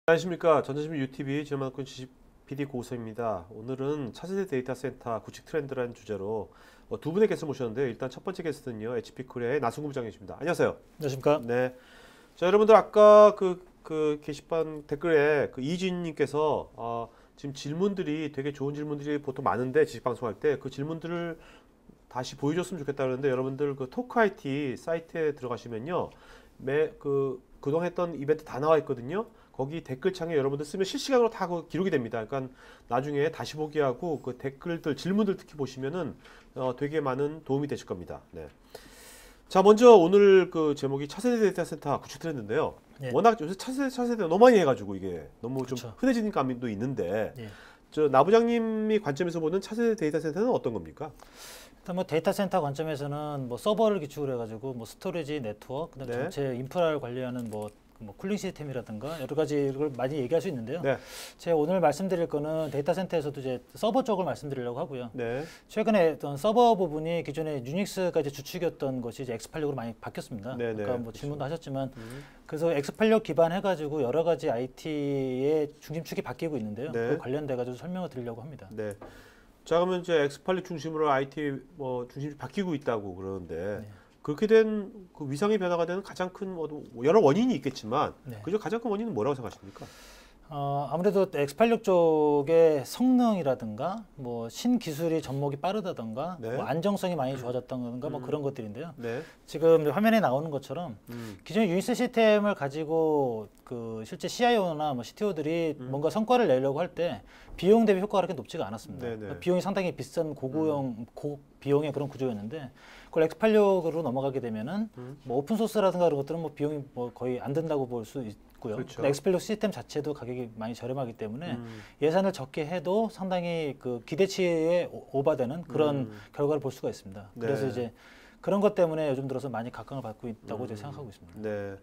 안녕하십니까. 전자신문 UTV 지원만권 지식 PD 고우성입니다. 오늘은 차세대 데이터 센터 구축 트렌드라는 주제로 두 분의 게스트 모셨는데, 일단 첫 번째 게스트는요, HP 코리아의 나승구 부장님이십니다. 안녕하세요. 안녕하십니까. 네. 자, 여러분들 아까 그 게시판 댓글에 이진님께서 지금 질문들이 되게 좋은 질문들이 보통 많은데, 지식방송할 때 그 질문들을 다시 보여줬으면 좋겠다 그러는데, 여러분들 그 토크 IT 사이트에 들어가시면요, 그동안 했던 이벤트 다 나와 있거든요. 거기 댓글창에 여러분들 쓰면 실시간으로 다 기록이 됩니다. 그러니까 나중에 다시 보기 하고 그 댓글들, 질문들 특히 보시면은 되게 많은 도움이 되실 겁니다. 네. 자, 먼저 오늘 그 제목이 차세대 데이터 센터 구축 트렌드인데요. 예. 워낙 요새 차세대 너무 많이 해가지고 이게 너무 좀 그쵸. 흔해지는 감도 있는데, 예. 나 부장님이 관점에서 보는 차세대 데이터 센터는 어떤 겁니까? 일단 뭐 데이터 센터 관점에서는 뭐 서버를 기축으로 해가지고 뭐 스토리지, 네트워크, 그다음 네. 전체 인프라를 관리하는 뭐 쿨링 시스템이라든가 여러 가지를 많이 얘기할 수 있는데요. 네. 제가 오늘 말씀드릴 거는 데이터 센터에서도 이제 서버 쪽을 말씀드리려고 하고요. 네. 최근에 어떤 서버 부분이 기존에 유닉스가 이제 주축이었던 것이 이제 X86으로 많이 바뀌었습니다. 네, 네. 아까 뭐 질문도 하셨지만 그래서 X86 기반 해가지고 여러 가지 IT의 중심축이 바뀌고 있는데요. 네. 그 관련돼 가지고 설명을 드리려고 합니다. 네. 자, 그러면 이제 X86 중심으로 IT 중심이 바뀌고 있다고 그러는데, 네. 그렇게 된 그 위상의 변화가 되는 가장 큰 여러 원인이 있겠지만, 네. 그중 가장 큰 원인은 뭐라고 생각하십니까? 아무래도 X86 쪽의 성능이라든가 뭐 신기술이 접목이 빠르다든가 네. 뭐 안정성이 많이 좋아졌다든가 뭐 그런 것들인데요. 네. 지금 화면에 나오는 것처럼 기존의 유니스 시스템을 가지고 그 실제 CIO나 뭐 CTO들이 뭔가 성과를 내려고 할 때 비용 대비 효과가 그렇게 높지가 않았습니다. 네네. 그러니까 비용이 상당히 비싼 고비용의 그런 구조였는데, 그걸 X86으로 넘어가게 되면은 뭐 오픈 소스라든가 그런 것들은 뭐 비용이 뭐 거의 안 든다고 볼 수 있고요. 그렇죠. X86 시스템 자체도 가격이 많이 저렴하기 때문에 예산을 적게 해도 상당히 그 기대치에 오버되는 그런 결과를 볼 수가 있습니다. 네. 그래서 이제 그런 것 때문에 요즘 들어서 많이 각광을 받고 있다고 제가 생각하고 있습니다. 네.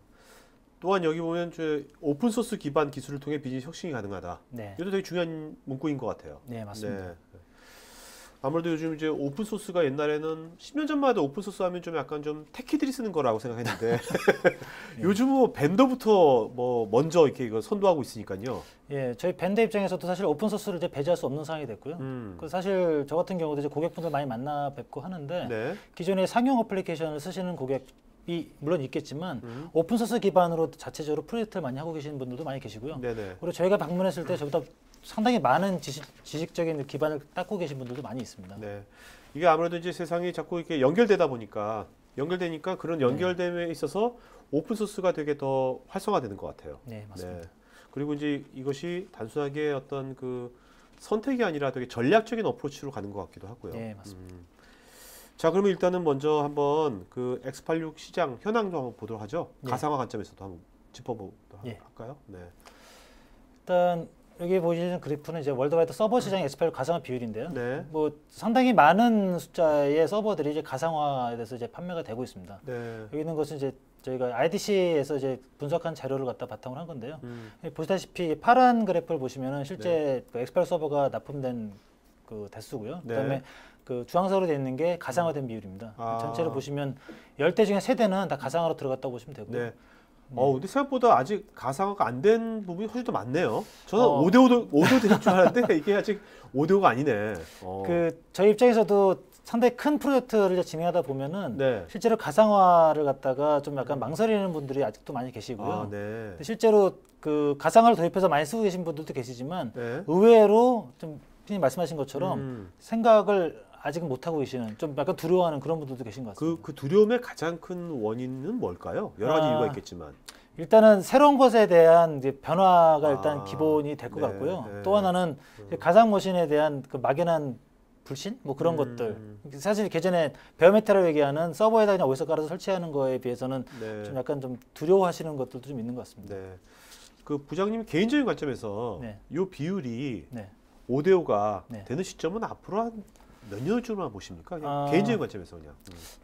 또한 여기 보면 오픈 소스 기반 기술을 통해 비즈니스 혁신이 가능하다. 네, 이것도 되게 중요한 문구인 것 같아요. 네 맞습니다. 네. 아무래도 요즘 이제 오픈 소스가 옛날에는 10년 전만 해도 오픈 소스 하면 좀 약간 좀 테키들이 쓰는 거라고 생각했는데 요즘은 뭐 벤더부터 뭐 먼저 이렇게 이거 선도하고 있으니까요. 예, 저희 밴드 입장에서도 사실 오픈 소스를 이제 배제할 수 없는 상황이 됐고요. 그 사실 저 같은 경우도 이제 고객분들 많이 만나 뵙고 하는데 네. 기존의 상용 어플리케이션을 쓰시는 고객이 물론 있겠지만 오픈 소스 기반으로 자체적으로 프로젝트를 많이 하고 계시는 분들도 많이 계시고요. 네네. 그리고 저희가 방문했을 때 저보다 상당히 많은 지식적인 기반을 닦고 계신 분들도 많이 있습니다. 네. 이게 아무래도 이제 세상이 자꾸 이렇게 연결되다 보니까 그런 연결됨에 있어서 오픈 소스가 되게 더 활성화되는 것 같아요. 네, 맞습니다. 네. 그리고 이제 이것이 단순하게 어떤 그 선택이 아니라 되게 전략적인 어프로치로 가는 것 같기도 하고요. 네, 맞습니다. 자, 그러면 일단은 먼저 한번 그 X86 시장 현황 좀 한번 보도록 하죠. 네. 가상화 관점에서도 한번 짚어보도록 예. 할까요? 네. 일단 여기 보시는 그래프는 이제 월드와이드 서버 시장의 X86 가상화 비율인데요. 네. 뭐 상당히 많은 숫자의 서버들이 이제 가상화에 대해서 이제 판매가 되고 있습니다. 네. 여기 있는 것은 이제 저희가 IDC에서 이제 분석한 자료를 갖다 바탕으로 한 건데요. 보시다시피 파란 그래프를 보시면은 실제 그 X86 서버가 납품된 그 대수고요. 네. 그다음에 그 주황색으로 되어 있는 게 가상화된 비율입니다. 아. 전체를 보시면 10대 중에 3대는 다 가상화로 들어갔다고 보시면 되고요. 네. 근데 생각보다 아직 가상화가 안 된 부분이 훨씬 더 많네요. 저는 5대5도 될 줄 알았는데 이게 아직 5대5가 아니네. 그 저희 입장에서도 상당히 큰 프로젝트를 이제 진행하다 보면은 네. 실제로 가상화를 갖다가 좀 약간 망설이는 분들이 아직도 많이 계시고요. 아, 네. 근데 실제로 그 가상화를 도입해서 많이 쓰고 계신 분들도 계시지만 네. 의외로 좀 피디님 말씀하신 것처럼 생각을 아직은 못 하고 계시는, 좀 약간 두려워하는 그런 분들도 계신 것 같습니다. 그 두려움의 가장 큰 원인은 뭘까요? 여러 가지 이유가 있겠지만. 일단은 새로운 것에 대한 이제 변화가 일단 기본이 될 것 네, 같고요. 네. 또 하나는 이제 가상 머신에 대한 그 막연한 불신? 뭐 그런 것들. 사실 예전에 베어메타라고 얘기하는 서버에다 그냥 OS 깔아서 설치하는 거에 비해서는 네. 좀 약간 좀 두려워하시는 것들도 좀 있는 것 같습니다. 네. 그 부장님 개인적인 관점에서 네. 이 비율이 네. 5대5가 네. 되는 시점은 앞으로 한 몇 년을 줄만 보십니까? 그냥 아. 개인적인 관점에서 그냥.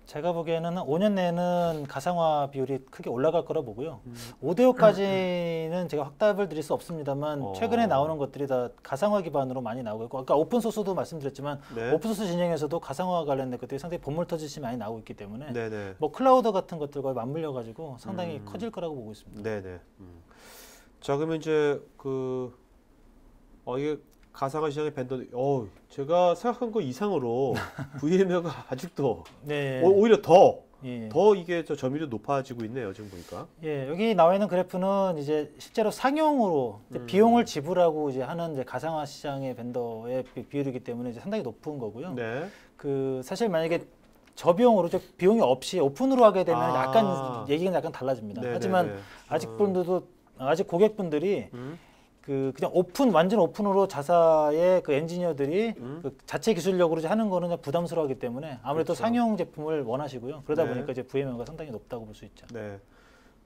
제가 보기에는 5년 내에는 가상화 비율이 크게 올라갈 거라 보고요. 5대5까지는 제가 확답을 드릴 수 없습니다만 최근에 나오는 것들이 다 가상화 기반으로 많이 나오고 있고, 아까 오픈소스도 말씀드렸지만 네. 오픈소스 진영에서도 가상화 관련된 것들이 상당히 본물터지시 많이 나오고 있기 때문에 네네. 뭐 클라우드 같은 것들과 맞물려 가지고 상당히 커질 거라고 보고 있습니다. 네네. 자, 그러면 이제 이게 가상화 시장의 벤더, 제가 생각한 거 이상으로 VM웨어가 아직도 네. 오히려 더 예. 이게 점유율이 높아지고 있네요, 지금 보니까. 예, 여기 나와 있는 그래프는 이제 실제로 상용으로 이제 비용을 지불하고 이제 하는 이제 가상화 시장의 벤더의 비율이기 때문에 이제 상당히 높은 거고요. 네. 사실 만약에 저비용으로 비용이 없이 오픈으로 하게 되면 아. 약간 얘기가 약간 달라집니다. 네, 하지만 네, 네. 아직 고객분들이 그냥 완전 오픈으로 자사의 그 엔지니어들이 그 자체 기술력으로 이제 하는 거는 그냥 부담스러워하기 때문에 아무래도 그렇죠. 상용 제품을 원하시고요. 그러다 네. 보니까 이제 VM웨어가 상당히 높다고 볼 수 있죠. 네.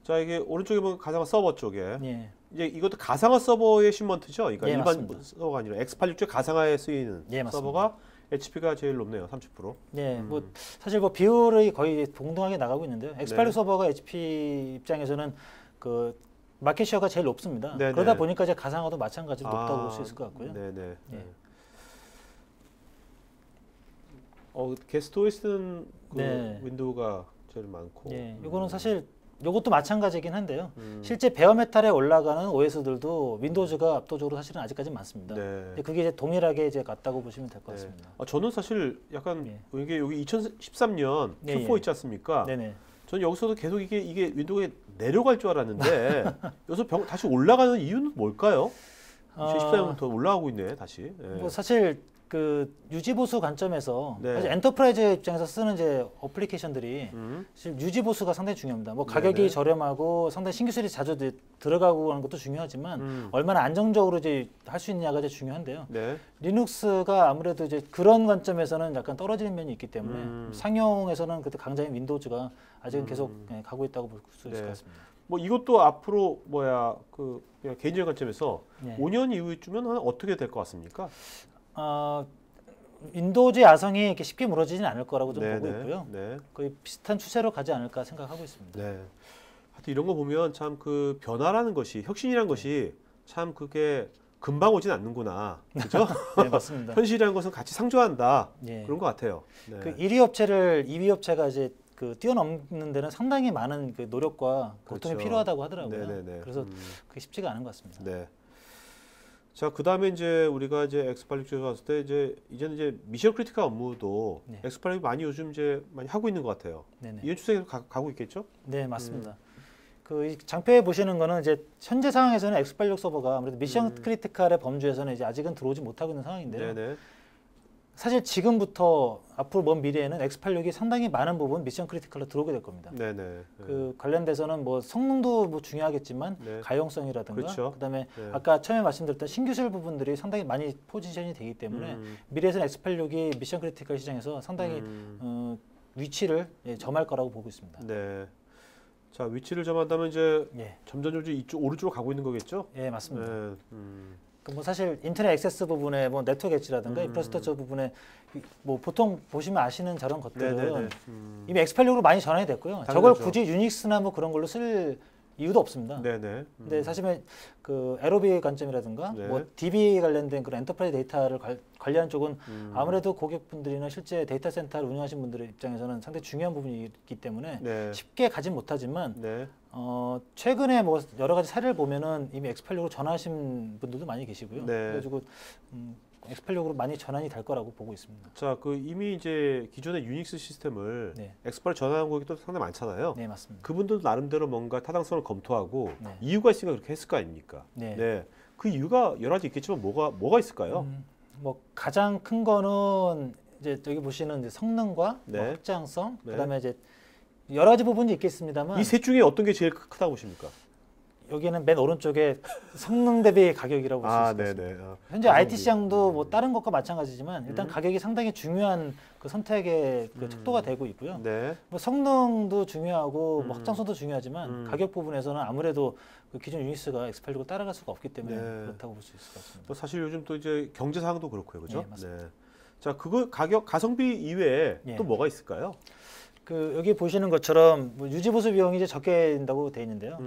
자, 이게 오른쪽에 보면 가상화 서버 쪽에 예. 이제 이것도 가상화 서버의 시먼트죠. 그러니까 예, 일반 맞습니다. 서버가 아니라 X86쪽 가상화에 쓰이는 예, 맞습니다. 서버가 HP가 제일 높네요. 30%. 예, 사실 비율이 거의 동등하게 나가고 있는데요. X86 네. 서버가 HP 입장에서는 마켓 쉐어가 제일 높습니다. 네네. 그러다 보니까 이제 가상화도 마찬가지로 높다고 볼 수 있을 것 같고요. 네네. 예. 게스트 OS는 네. 윈도우가 제일 많고. 예, 이거는 사실 이것도 마찬가지긴 한데요. 음. 실제 베어메탈에 올라가는 OS들도 윈도우즈가 압도적으로 사실은 아직까지 많습니다. 네. 그게 이제 동일하게 이제 같다고 보시면 될 것 네. 같습니다. 저는 사실 약간 예. 이게 여기 2013년 예, Q4 예. 있지 않습니까? 네네. 저는 여기서도 계속 이게 윈도우에 내려갈 줄 알았는데 여기서 다시 올라가는 이유는 뭘까요? 2014년부터 올라가고 있네 다시. 예. 사실 유지보수 관점에서 네. 사실 엔터프라이즈 입장에서 쓰는 이제 어플리케이션들이 사실 유지보수가 상당히 중요합니다. 가격이 네네. 저렴하고 상당히 신기술이 자주 들어가고 하는 것도 중요하지만 얼마나 안정적으로 이제 할 수 있느냐가 이제 중요한데요. 네. 리눅스가 아무래도 이제 그런 관점에서는 약간 떨어지는 면이 있기 때문에 상용에서는 그때 강자인 윈도우즈가 아직은 계속 가고 있다고 볼 수 있을 네. 것 같습니다. 이것도 앞으로 그냥 개인적인 관점에서 네. 5년 이후쯤은 어떻게 될 것 같습니까? 윈도우즈 야성이 이렇게 쉽게 무너지진 않을 거라고 좀 보고 네네. 있고요. 네. 거의 비슷한 추세로 가지 않을까 생각하고 있습니다. 네. 하여튼 이런 거 보면 참 변화라는 것이 혁신이라는 것이 참 그게 금방 오진 않는구나. 그죠? 네, 맞습니다. 현실이라는 것은 같이 상조한다. 예. 그런 것 같아요. 네. 1위 업체를 2위 업체가 이제 뛰어넘는 데는 상당히 많은 노력과 고통이 그렇죠. 필요하다고 하더라고요. 네네네. 그래서 그게 쉽지가 않은 것 같습니다. 네. 자, 그다음에 이제 우리가 이제 X86 쪽에 왔을 때 이제는 이제 미션 크리티컬 업무도 네. X86 많이 요즘 이제 많이 하고 있는 것 같아요. 네네. 이런 추세로 가고 있겠죠? 네, 맞습니다. 이 장표에 보시는 거는 이제 현재 상황에서는 X86 서버가 아무래도 미션 크리티컬의 범주에서는 이제 아직은 들어오지 못하고 있는 상황인데요. 네네. 사실 지금부터 앞으로 먼 미래에는 X86이 상당히 많은 부분 미션 크리티컬로 들어오게 될 겁니다. 네네. 관련돼서는 성능도 중요하겠지만 네. 가용성이라든가 그렇죠. 그다음에 네. 아까 처음에 말씀드렸던 신기술 부분들이 상당히 많이 포지션이 되기 때문에 미래에서는 X86이 미션 크리티컬 시장에서 상당히 위치를 점할 거라고 보고 있습니다. 네. 자, 위치를 점한다면 이제 예, 점점 이쪽 오른쪽으로 가고 있는 거겠죠? 예, 맞습니다. 네. 사실 인터넷 액세스 부분에 네트워크 엣지라든가 인프라스트럭처 부분에 보통 보시면 아시는 저런 것들은 네네네. 이미 X86으로 많이 전환이 됐고요. 당연하죠. 저걸 굳이 유닉스나 그런 걸로 쓸 이유도 없습니다. 네네. 근데 사실 에로비 관점이라든가 네. DB 관련된 그런 엔터프라이즈 데이터를 관리하는 쪽은 아무래도 고객분들이나 실제 데이터 센터를 운영하시는 분들의 입장에서는 상당히 중요한 부분이기 때문에 네. 쉽게 가진 못하지만 네. 최근에 여러 가지 사례를 보면은 이미 X86으로 전환하신 분들도 많이 계시고요. 네. 그래가지고 X86으로 많이 전환이 될 거라고 보고 있습니다. 자, 이미 이제 기존의 유닉스 시스템을 네. X8로 전환한 고객도 상당히 많잖아요. 네, 맞습니다. 그분들도 나름대로 뭔가 타당성을 검토하고 네. 이유가 있으니까 그렇게 했을 거 아닙니까? 네. 그 이유가 여러 가지 있겠지만 뭐가 있을까요? 가장 큰 거는 이제 여기 보시는 이제 성능과 네. 확장성, 네. 그다음에 이제 여러 가지 부분이 있겠습니다만 이 셋 중에 어떤 게 제일 크다고 보십니까? 여기는 맨 오른쪽에 성능 대비 가격이라고 볼 수 있을 것 같습니다. 네네. 현재 IT 시장도 다른 것과 마찬가지지만 일단 가격이 상당히 중요한 선택의 척도가 되고 있고요. 네. 성능도 중요하고 확장성도 중요하지만 가격 부분에서는 아무래도 기존 유니스가 X86을 따라갈 수가 없기 때문에 네. 그렇다고 볼 수 있을 것 같습니다. 사실 요즘 또 이제 경제 상황도 그렇고요, 그죠? 네, 맞습니다. 자, 가성비 이외에 예. 또 뭐가 있을까요? 여기 보시는 것처럼 유지보수 비용이 이제 적게 된다고 돼 있는데요.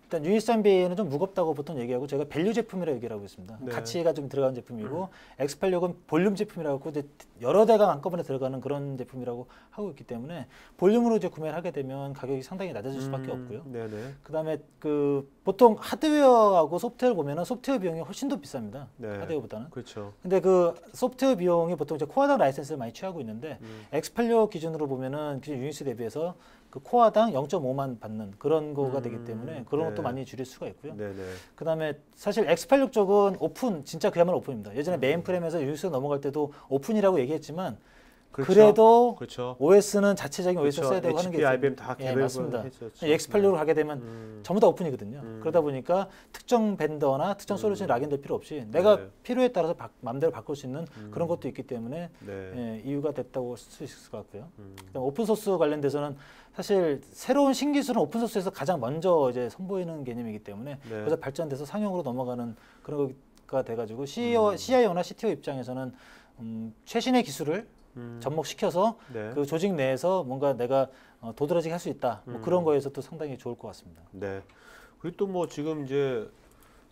일단 USMB는 좀 무겁다고 보통 얘기하고 제가 밸류 제품이라고 얘기를 하고 있습니다. 네. 가치가 좀 들어간 제품이고 X86은 볼륨 제품이라고 이제 여러 대가 한꺼번에 들어가는 그런 제품이라고 하고 있기 때문에 볼륨으로 이제 구매를 하게 되면 가격이 상당히 낮아질 수밖에 없고요. 네네. 그다음에 그 보통 하드웨어하고 소프트웨어를 보면은 소프트웨어 비용이 훨씬 더 비쌉니다. 네. 하드웨어보다는. 그렇죠. 근데 그 소프트웨어 비용이 보통 이제 코어당 라이센스를 많이 취하고 있는데 X86 기준으로 보면은 기존 유니스 대비해서 그 코어당 0.5만 받는 그런 거가 되기 때문에 그런 것도 네. 많이 줄일 수가 있고요. 네네. 그다음에 사실 X86 쪽은 오픈 진짜 그야말로 오픈입니다. 예전에 메인프레임에서 유니스 넘어갈 때도 오픈이라고 얘기했지만 그렇죠. 그래도 그렇죠. OS는 자체적인 OS 그렇죠. 써야 되고 하는 게 HP, 있어요. IBM 다 예, 개별 맞습니다. 했었죠. X86로 가게 되면 전부 다 오픈이거든요. 음. 그러다 보니까 특정 벤더나 특정 솔루션이 락인될 필요 없이 내가 네. 필요에 따라서 마음대로 바꿀 수 있는 그런 것도 있기 때문에 네. 예, 이유가 됐다고 할 수 있을 것 같고요. 음. 그다음 오픈소스 관련돼서는 사실 새로운 신기술은 오픈소스에서 가장 먼저 이제 선보이는 개념이기 때문에 네. 그래서 발전돼서 상용으로 넘어가는 그런 거가 돼가지고 CIO나 CTO 입장에서는 최신의 기술을 접목시켜서 네. 그 조직 내에서 뭔가 내가 도드라지게 할 수 있다. 뭐 그런 거에서 또 상당히 좋을 것 같습니다. 네. 그리고 또 뭐 지금 이제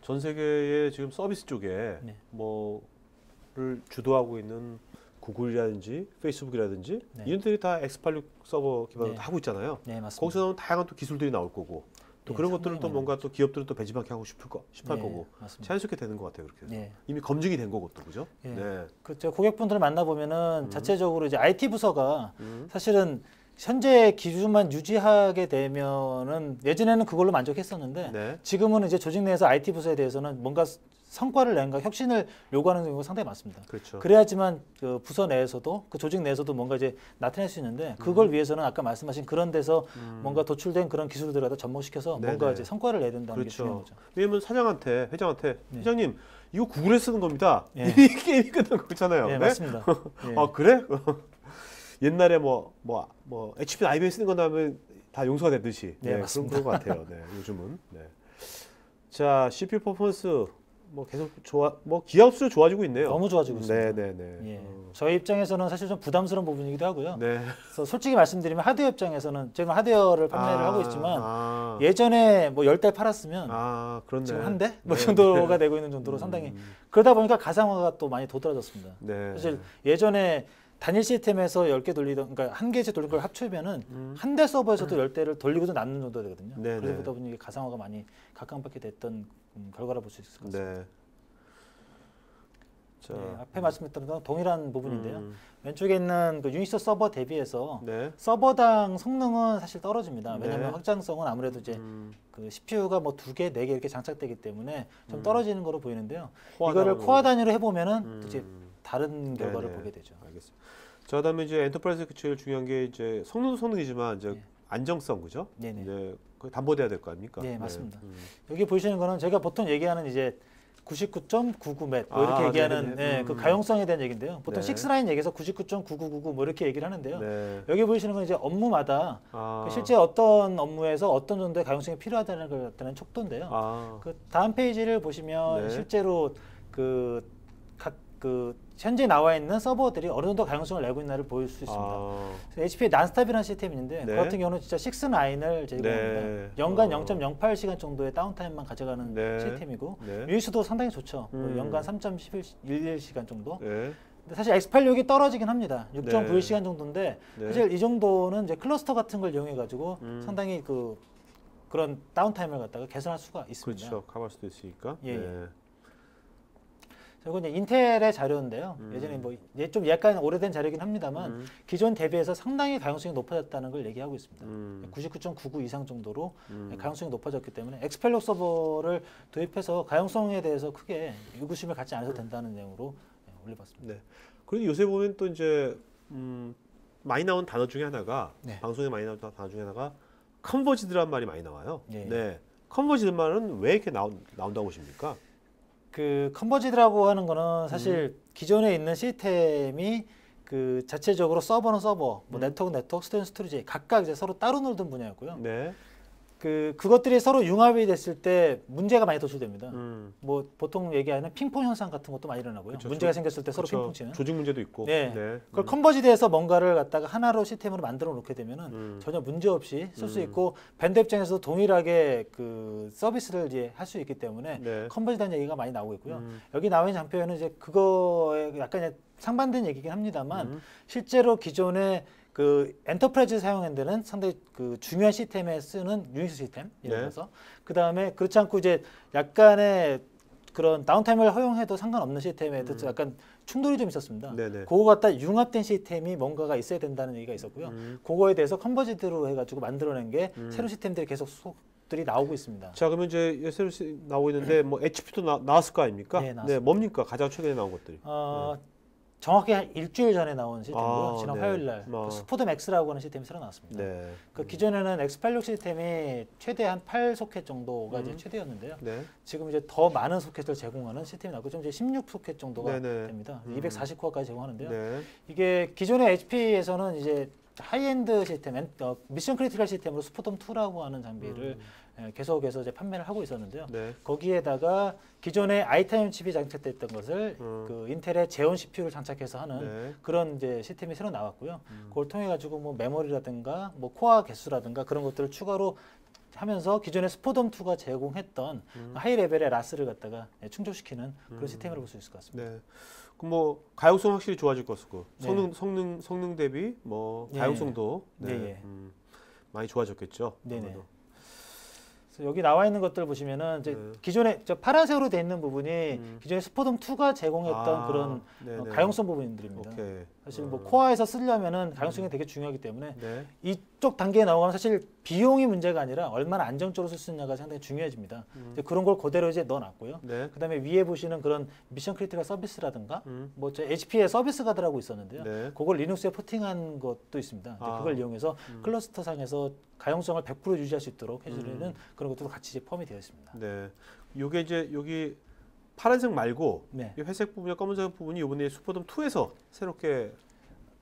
전 세계의 지금 서비스 쪽에 네. 뭐를 주도하고 있는 구글이라든지 페이스북이라든지 네. 이런들이 다 X86 서버 기반으로 네. 하고 있잖아요. 네, 맞습니다. 거기서 나오는 다양한 또 기술들이 나올 거고 또 네, 그런 것들을 상당히 또 많이 뭔가 또 기업들은 또 배지받게 하고 싶을 네, 거고 맞습니다. 자연스럽게 되는 것 같아요. 그렇게 네. 이미 검증이 된 거고 또 그죠? 예. 네. 그 제가 고객분들을 만나 보면은 자체적으로 이제 IT 부서가 음. 사실은 현재 기준만 유지하게 되면은 예전에는 그걸로 만족했었는데 네. 지금은 이제 조직 내에서 IT 부서에 대해서는 뭔가 성과를 낸가 혁신을 요구하는 경우가 상당히 많습니다. 그렇죠. 그래야지만 그 부서 내에서도 그 조직 내에서도 뭔가 이제 나타낼 수 있는데 그걸 위해서는 아까 말씀하신 그런 데서 뭔가 도출된 그런 기술들을 갖다 접목시켜서 네네. 뭔가 이제 성과를 내야 된다는 게 그렇죠. 중요한 거죠. 왜냐면 사장한테 회장한테 네. 회장님 이거 구글에 쓰는 겁니다. 예. 이 게임이 끝난 거 있잖아요. 예, 네? 맞습니다. 예. 아 그래? 옛날에 뭐 HP, IBM 쓰는 건 다음에 다 용서가 되듯이 네, 맞습니다. 그런 것 같아요. 네, 요즘은. 네. 자 CPU 퍼포먼스 뭐 계속 뭐 기하급수로 좋아지고 있네요. 너무 좋아지고 있습니다. 네네네. 예. 저희 입장에서는 사실 좀 부담스러운 부분이기도 하고요. 네. 그래서 솔직히 말씀드리면 하드웨어 입장에서는 지금 하드웨어를 판매를 하고 있지만 아, 예전에 뭐 10대 팔았으면 그렇네. 지금 한 대? 뭐 네. 정도가 되고 있는 정도로 상당히 그러다 보니까 가상화가 또 많이 도드라졌습니다. 네. 사실 예전에 단일 시스템에서 10개 돌리던 그러니까 한 개씩 돌린 걸 합치면은 한 대 서버에서도 10대를 돌리고도 남는 정도 되거든요. 네네. 그러다 보다 보니 가상화가 많이 각광받게 됐던 결과라 볼 수 있을 것 같습니다. 네. 자, 네, 앞에 말씀드렸던 건 동일한 부분인데요. 음, 왼쪽에 있는 그 유니스 서버 대비해서 네. 서버당 성능은 사실 떨어집니다. 왜냐하면 네. 확장성은 아무래도 이제 그 CPU가 뭐 2개, 4개 이렇게 장착되기 때문에 좀 떨어지는 거로 보이는데요. 이거를 코어 단위로 해보면은 이제 다른 결과를 네네. 보게 되죠. 알겠습니다. 자, 그다음에 이제 엔터프라이즈 제일 중요한 게 이제 성능도 성능이지만 이제 네. 안정성 그죠? 네네. 이제 그 담보돼야 될 거 아닙니까? 네, 맞습니다. 여기 보시는 거는 제가 보통 얘기하는 이제 99.99몇 뭐 이렇게 아, 얘기하는 네네. 네, 그 가용성에 대한 얘기인데요. 보통 네. 6라인 얘기해서 99.9999 뭐 이렇게 얘기를 하는데요. 네. 여기 보시는 건 이제 업무마다 아, 그 실제 어떤 업무에서 어떤 정도의 가용성이 필요하다는 걸 나타내는 촉도인데요. 아, 그 다음 페이지를 보시면 네. 실제로 그 각 그 현재 나와 있는 서버들이 어느 정도 가용성을 내고 있나를 보일 수 있습니다. 아, HP의 난스탑이라는 시스템이 있는데 네. 그 같은 경우는 진짜 6라인을 제공합니다. 네. 연간 0.08시간 정도의 다운타임만 가져가는 네. 시스템이고 네. 유니스도 상당히 좋죠. 뭐 음. 연간 3.11시간 정도. 네. 근데 사실 X86이 떨어지긴 합니다. 네. 6.91시간 정도인데 네. 사실 이 정도는 이제 클러스터 같은 걸 이용해 가지고 음. 상당히 그런 다운타임을 갖다가 개선할 수가 있습니다. 그렇죠. 커버할 수도 있으니까. 예, 네. 그리고 이제 인텔의 자료인데요. 예전에 뭐 좀 약간 오래된 자료긴 합니다만 기존 대비해서 상당히 가용성이 높아졌다는 걸 얘기하고 있습니다. 99.99 이상 정도로 가용성이 높아졌기 때문에 X86 서버를 도입해서 가용성에 대해서 크게 의구심을 갖지 않아도 된다는 내용으로 올려봤습니다. 네. 그리고 요새 보면 또 이제 많이 나온 단어 중에 하나가 네. 방송에 많이 나온 단어 중에 하나가 컨버지드란 말이 많이 나와요. 예. 네. 컨버지드 말은 왜 이렇게 나온다고 보십니까? 그 컨버지드라고 하는 거는 사실 기존에 있는 시스템이 그 자체적으로 서버는 서버, 뭐 네트워크, 스토리지 각각 이제 서로 따로 놀던 분야였고요. 네. 그것들이 서로 융합이 됐을 때 문제가 많이 도출됩니다. 뭐 보통 얘기하는 핑퐁 현상 같은 것도 많이 일어나고요. 그쵸, 문제가 생겼을 때 서로 그쵸. 핑퐁 치는. 조직 문제도 있고. 네. 네. 그걸 컨버지드해서 뭔가를 갖다가 하나로 시스템으로 만들어 놓게 되면은 전혀 문제 없이 쓸 수 있고 밴드 입장에서도 동일하게 그 서비스를 이제 할 수 있기 때문에 네. 컨버지드한 얘기가 많이 나오고 있고요. 여기 나와 있는 장표에는 이제 그거에 약간 이제 상반된 얘기긴 합니다만 실제로 기존에 그 엔터프라이즈 사용하는 데는 상당히 그 중요한 시스템에 쓰는 유닉스 시스템 예를 네. 들어서 그 다음에 그렇지 않고 이제 약간의 그런 다운타임을 허용해도 상관없는 시스템에 도 약간 충돌이 좀 있었습니다. 네네. 그거 갖다 융합된 시스템이 뭔가가 있어야 된다는 얘기가 있었고요. 그거에 대해서 컨버지드로 해가지고 만들어낸 게 새로운 시스템들이 계속 들이 나오고 있습니다. 자, 그러면 이제 새로 나오고 있는데 뭐 HP도 나왔을 거 아닙니까? 네, 나왔습니다. 뭡니까? 가장 최근에 나온 것들이. 정확히 한 일주일 전에 나온 시스템이고요. 아, 지난 네. 화요일 날 스포드 맥스라고 하는 시스템이 새로 나왔습니다. 네. 그 기존에는 X86 시스템이 최대 한 8소켓 정도가 이제 최대였는데요. 네. 지금 이제 더 많은 소켓을 제공하는 시스템이 나왔고 좀 이제 16소켓 정도가 네네. 됩니다. 240코어까지 제공하는데요. 네. 이게 기존의 HP에서는 이제 하이엔드 시스템, 미션 크리티컬 시스템으로 스포덤 2라고 하는 장비를 계속해서 이제 판매를 하고 있었는데요. 네. 거기에다가 기존의 아이타임 칩이 장착됐던 것을 그 인텔의 제온 CPU를 장착해서 하는 네. 그런 이제 시스템이 새로 나왔고요. 그걸 통해 가지고 뭐 메모리라든가 뭐 코어 개수라든가 그런 것들을 추가로 하면서 기존의 스포덤 2가 제공했던 하이 레벨의 라스를 갖다가 충족시키는 그런 시스템이라고 볼 수 있을 것 같습니다. 네. 그럼 뭐 가용성 확실히 좋아질 것이고 네. 성능 대비 뭐 네. 가용성도 네. 네. 많이 좋아졌겠죠. 네네. 아무래도. 그래서 여기 나와 있는 것들 보시면은 이제 기존에 저 파란색으로 돼 있는 부분이 기존에 스포덤 2가 제공했던 그런 네네. 가용성 부분들입니다. 오케이. 사실 뭐 코어에서 쓰려면은 가용성이 되게 중요하기 때문에 네. 이쪽 단계에 나오면 사실 비용이 문제가 아니라 얼마나 안정적으로 쓸 수 있냐가 상당히 중요해집니다. 이제 그런 걸 그대로 이제 넣어놨고요. 네. 그다음에 위에 보시는 그런 미션 크리티컬 서비스라든가 뭐 저 HP의 서비스 가드라고 있었는데요. 네. 그걸 리눅스에 포팅한 것도 있습니다. 이제 그걸 이용해서 클러스터 상에서 가용성을 100% 유지할 수 있도록 해주는 그런 것도 같이 이제 포함이 되어 있습니다. 네. 요게 이제 여기 파란색 말고 네. 이 회색 부분이나 검은색 부분이 이번에 슈퍼덤 2에서 새롭게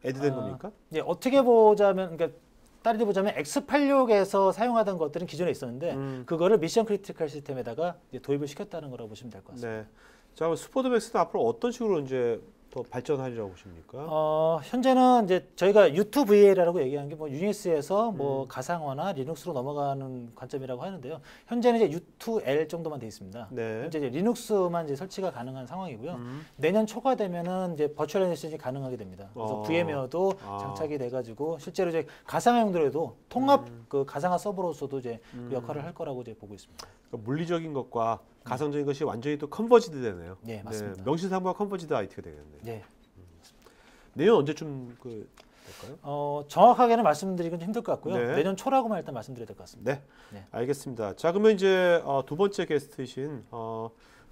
애드된 겁니까? 예, 어떻게 보자면 그러니까 따르게 보자면 X86에서 사용하던 것들은 기존에 있었는데 그거를 미션 크리티컬 시스템에다가 이제 도입을 시켰다는 거라고 보시면 될 것 같습니다. 네. 자, 그럼 슈퍼덤 X는 앞으로 어떤 식으로 이제 더 발전하리라고 보십니까? 현재는 이제 저희가 U2VA라고 얘기한 게 뭐 유닉스에서 뭐 가상화나 리눅스로 넘어가는 관점이라고 하는데요. 현재는 이제 U2L 정도만 돼 있습니다. 네. 현재 이제 리눅스만 이제 설치가 가능한 상황이고요. 내년 초가 되면은 이제 버추얼라이제이션이 가능하게 됩니다. 그래서 VM웨어도 장착이 돼가지고 실제로 이제 가상화 용도로도 통합 그 가상화 서버로서도 이제 그 역할을 할 거라고 이제 보고 있습니다. 그러니까 물리적인 것과 가상적인 것이 완전히 또 컨버지드 되네요. 네, 맞습니다. 명실상부한 컨버지드 IT가 되겠네요. 네. 내년 언제쯤 될까요? 정확하게는 말씀드리긴 좀 힘들 것 같고요. 네. 내년 초라고만 일단 말씀드려야 될 것 같습니다. 네. 네. 알겠습니다. 자, 그러면 이제 두 번째 게스트이신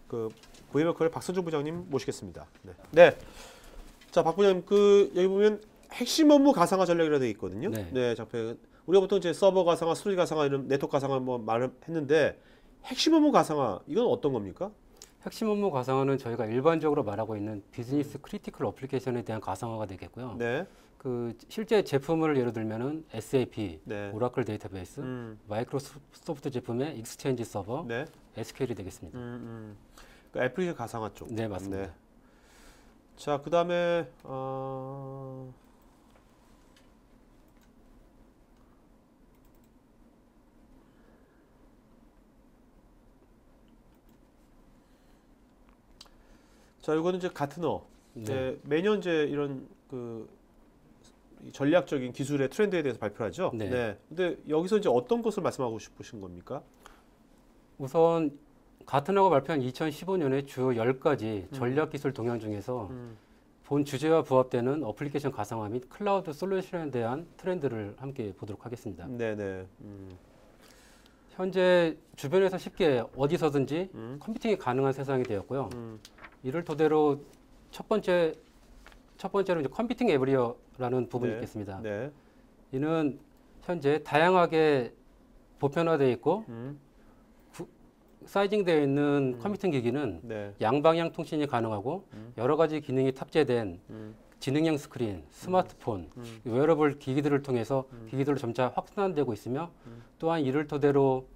그 VM웨어의 박선중 부장님 모시겠습니다. 네. 네. 자, 박 부장님 여기 보면 핵심 업무 가상화 전략이라고 되어 있거든요. 네. 장표에 우리가 보통 이제 서버 가상화, 스토리지 가상화 이런 네트워크 가상화 뭐 말을 했는데 핵심 업무 가상화 이건 어떤 겁니까? 핵심 업무 가상화는 저희가 일반적으로 말하고 있는 비즈니스 크리티컬 어플리케이션에 대한 가상화가 되겠고요. 네. 그 실제 제품을 예를 들면은 SAP, 네. 오라클 데이터베이스, 마이크로소프트 제품의 익스체인지 서버, 네. SQL이 되겠습니다. 그 애플리케이션 가상화 쪽. 네, 맞습니다. 네. 자, 그다음에 자, 이거는 이제 가트너. 이제 매년 이제 이런 전략적인 기술의 트렌드에 대해서 발표하죠. 네. 근데 여기서 이제 어떤 것을 말씀하고 싶으신 겁니까? 우선 가트너가 발표한 2015년에 주요 10가지 전략 기술 동향 중에서 본 주제와 부합되는 어플리케이션 가상화 및 클라우드 솔루션에 대한 트렌드를 함께 보도록 하겠습니다. 네네. 현재 주변에서 쉽게 어디서든지 컴퓨팅이 가능한 세상이 되었고요. 이를 토대로 첫 번째로 이제 컴퓨팅 에브리어라는 부분이 네. 있겠습니다. 네. 이는 현재 다양하게 보편화되어 있고 사이징되어 있는 컴퓨팅 기기는 네. 양방향 통신이 가능하고 여러 가지 기능이 탑재된 지능형 스크린, 스마트폰, 웨어러블 기기들을 통해서 기기들로 점차 확산되고 있으며 또한 이를 토대로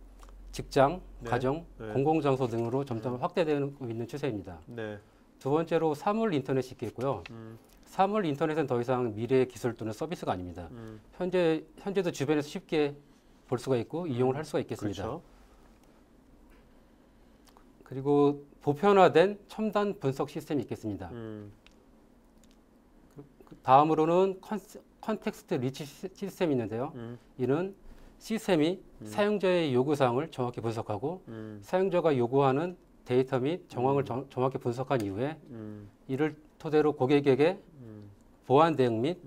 직장, 네. 가정, 네. 공공장소 등으로 점점 확대되고 있는 추세입니다. 네. 두 번째로 사물 인터넷이 있겠고요. 사물 인터넷은 더 이상 미래의 기술 또는 서비스가 아닙니다. 현재도 주변에서 쉽게 볼 수가 있고 이용을 할 수가 있겠습니다. 그렇죠. 그리고 보편화된 첨단 분석 시스템이 있겠습니다. 다음으로는 컨텍스트 리치 시스템이 있는데요. 이는 시스템이 사용자의 요구사항을 정확히 분석하고 사용자가 요구하는 데이터 및 정황을 정확히 분석한 이후에 이를 토대로 고객에게 보안 대응 및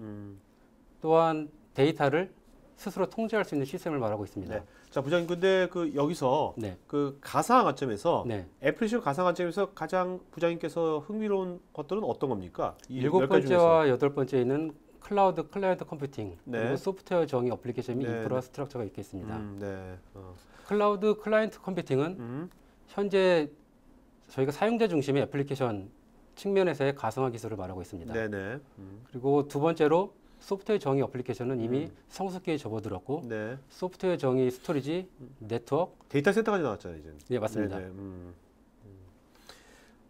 또한 데이터를 스스로 통제할 수 있는 시스템을 말하고 있습니다. 네. 자, 부장님, 근데 그 여기서 네. 그 가상화 관점에서 네. 애플리케이션 가상화 관점에서 가장 부장님께서 흥미로운 것들은 어떤 겁니까? 이 일곱 10가지 중에서. 번째와 여덟 번째는 클라우드 클라이언트 컴퓨팅 네. 그리고 소프트웨어 정의 어플리케이션 및 네. 인프라스트럭처가 있겠습니다. 네. 클라우드 클라이언트 컴퓨팅은 현재 저희가 사용자 중심의 애플리케이션 측면에서의 가상화 기술을 말하고 있습니다. 네네. 그리고 두 번째로 소프트웨어 정의 어플리케이션은 이미 성숙기에 접어들었고 네. 소프트웨어 정의 스토리지, 네트워크, 데이터 센터까지 나왔잖아요, 이제. 네 맞습니다. 네네.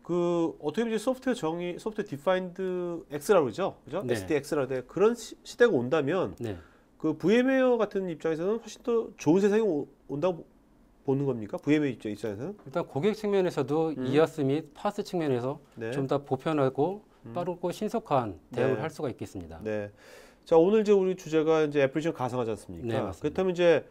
그 어떻게 보면 이제 소프트웨어 디파인드 X라고 그러죠, 그죠? 네. SDX라고 돼. 그런 시대가 온다면 네. 그 VM웨어 같은 입장에서는 훨씬 더 좋은 세상이 온다고 보는 겁니까? VM웨어 입장에서는? 일단 고객 측면에서도 이아스 및 파스 측면에서 네. 좀 더 보편하고 빠르고 신속한 대응을 네. 할 수가 있겠습니다. 네. 자, 오늘 이제 우리 주제가 이제 애플리케이션 가상화지 않습니까? 네, 맞습니다. 그렇다면 이제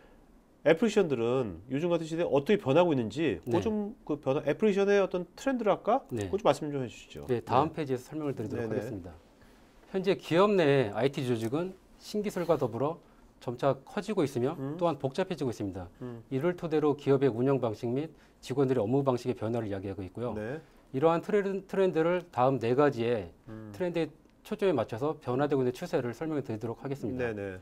애플리케이션들은 요즘 같은 시대에 어떻게 변하고 있는지, 네. 좀그 변화, 애플리케이션의 어떤 트렌드를 할까? 네. 그거 좀 말씀 좀 해주시죠. 네, 다음 페이지에서 설명을 드리도록 네네. 하겠습니다. 현재 기업 내 IT 조직은 신기술과 더불어 점차 커지고 있으며 또한 복잡해지고 있습니다. 이를 토대로 기업의 운영 방식 및 직원들의 업무 방식의 변화를 이야기하고 있고요. 네. 이러한 트렌드를 다음 네 가지의 트렌드에 초점에 맞춰서 변화되고 있는 추세를 설명해 드리도록 하겠습니다. 네네.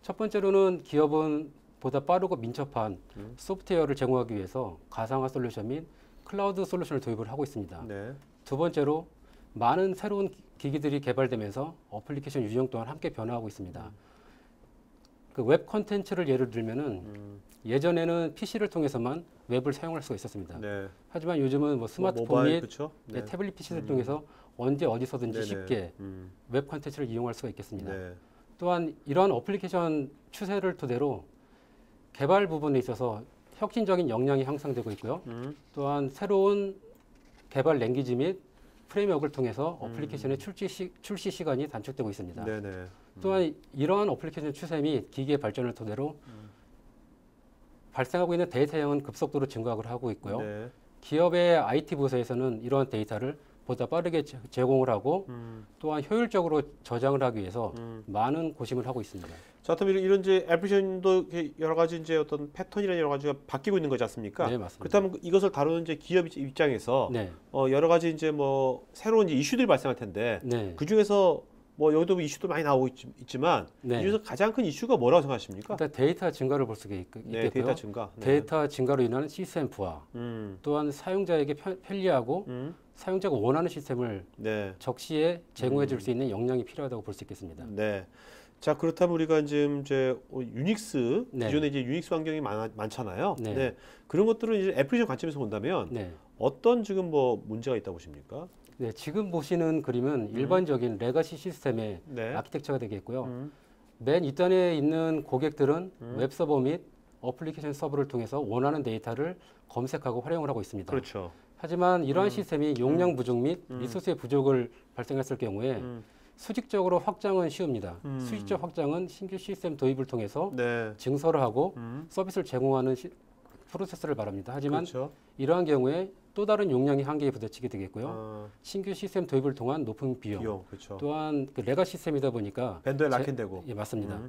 첫 번째로는 기업은 보다 빠르고 민첩한 소프트웨어를 제공하기 위해서 가상화 솔루션 및 클라우드 솔루션을 도입을 하고 있습니다. 네. 두 번째로 많은 새로운 기기들이 개발되면서 어플리케이션 유형 또한 함께 변화하고 있습니다. 그 웹 콘텐츠를 예를 들면은 예전에는 PC를 통해서만 웹을 사용할 수가 있었습니다. 네. 하지만 요즘은 뭐 스마트폰 모바일, 및 그쵸? 네, 태블릿 PC를 통해서 언제 어디서든지 네네. 쉽게 웹 콘텐츠를 이용할 수가 있겠습니다. 네. 또한 이러한 어플리케이션 추세를 토대로 개발 부분에 있어서 혁신적인 역량이 향상되고 있고요. 또한 새로운 개발 랭귀지 및 프레임워크를 통해서 어플리케이션의 출시 시간이 단축되고 있습니다. 네네. 또한 이러한 어플리케이션 추세 및 기기의 발전을 토대로 발생하고 있는 데이터량은 급속도로 증가를 하고 있고요. 네. 기업의 IT 부서에서는 이러한 데이터를 보다 빠르게 제공을 하고 또한 효율적으로 저장을 하기 위해서 많은 고심을 하고 있습니다. 자, 그렇다면 이런 이제 애플리케이션도 이렇게 여러 가지 이제 어떤 패턴이나 여러 가지가 바뀌고 있는 거지 않습니까? 네, 맞습니다. 그렇다면 이것을 다루는 이제 기업 입장에서 네, 여러 가지 이제 뭐 새로운 이제 이슈들이 발생할 텐데 네, 그 중에서 뭐 여기도 이슈도 많이 나오고 있지만 네. 이 중에서 가장 큰 이슈가 뭐라고 생각하십니까? 일단 데이터 증가를 볼 수가 네, 있겠고요. 데이터 증가. 네. 데이터 증가로 인한 시스템 부하, 음, 또한 사용자에게 편리하고 사용자가 원하는 시스템을 네, 적시에 제공해 줄 수 있는 역량이 필요하다고 볼 수 있겠습니다. 네. 자, 그렇다면 우리가 지금 이제 유닉스 네. 기존에 이제 유닉스 환경이 많잖아요. 네. 네. 그런 것들은 이제 애플리케이션 관점에서 본다면 네. 어떤 지금 뭐 문제가 있다고 보십니까? 네, 지금 보시는 그림은 일반적인 레가시 시스템의 네. 아키텍처가 되겠고요. 맨 윗단에 있는 고객들은 웹서버 및 어플리케이션 서버를 통해서 원하는 데이터를 검색하고 활용을 하고 있습니다. 그렇죠. 하지만 이러한 시스템이 용량 부족 및 리소스의 부족을 발생했을 경우에 수직적으로 확장은 쉬웁니다. 수직적 확장은 신규 시스템 도입을 통해서 네. 증설을 하고 서비스를 제공하는 프로세스를 말합니다. 하지만 그렇죠. 이러한 경우에 또 다른 용량이 한계에 부딪히게 되겠고요. 어, 신규 시스템 도입을 통한 높은 비용, 그렇죠. 또한 그 레가 시스템이다 보니까 밴드에 락앤되고. 예, 맞습니다.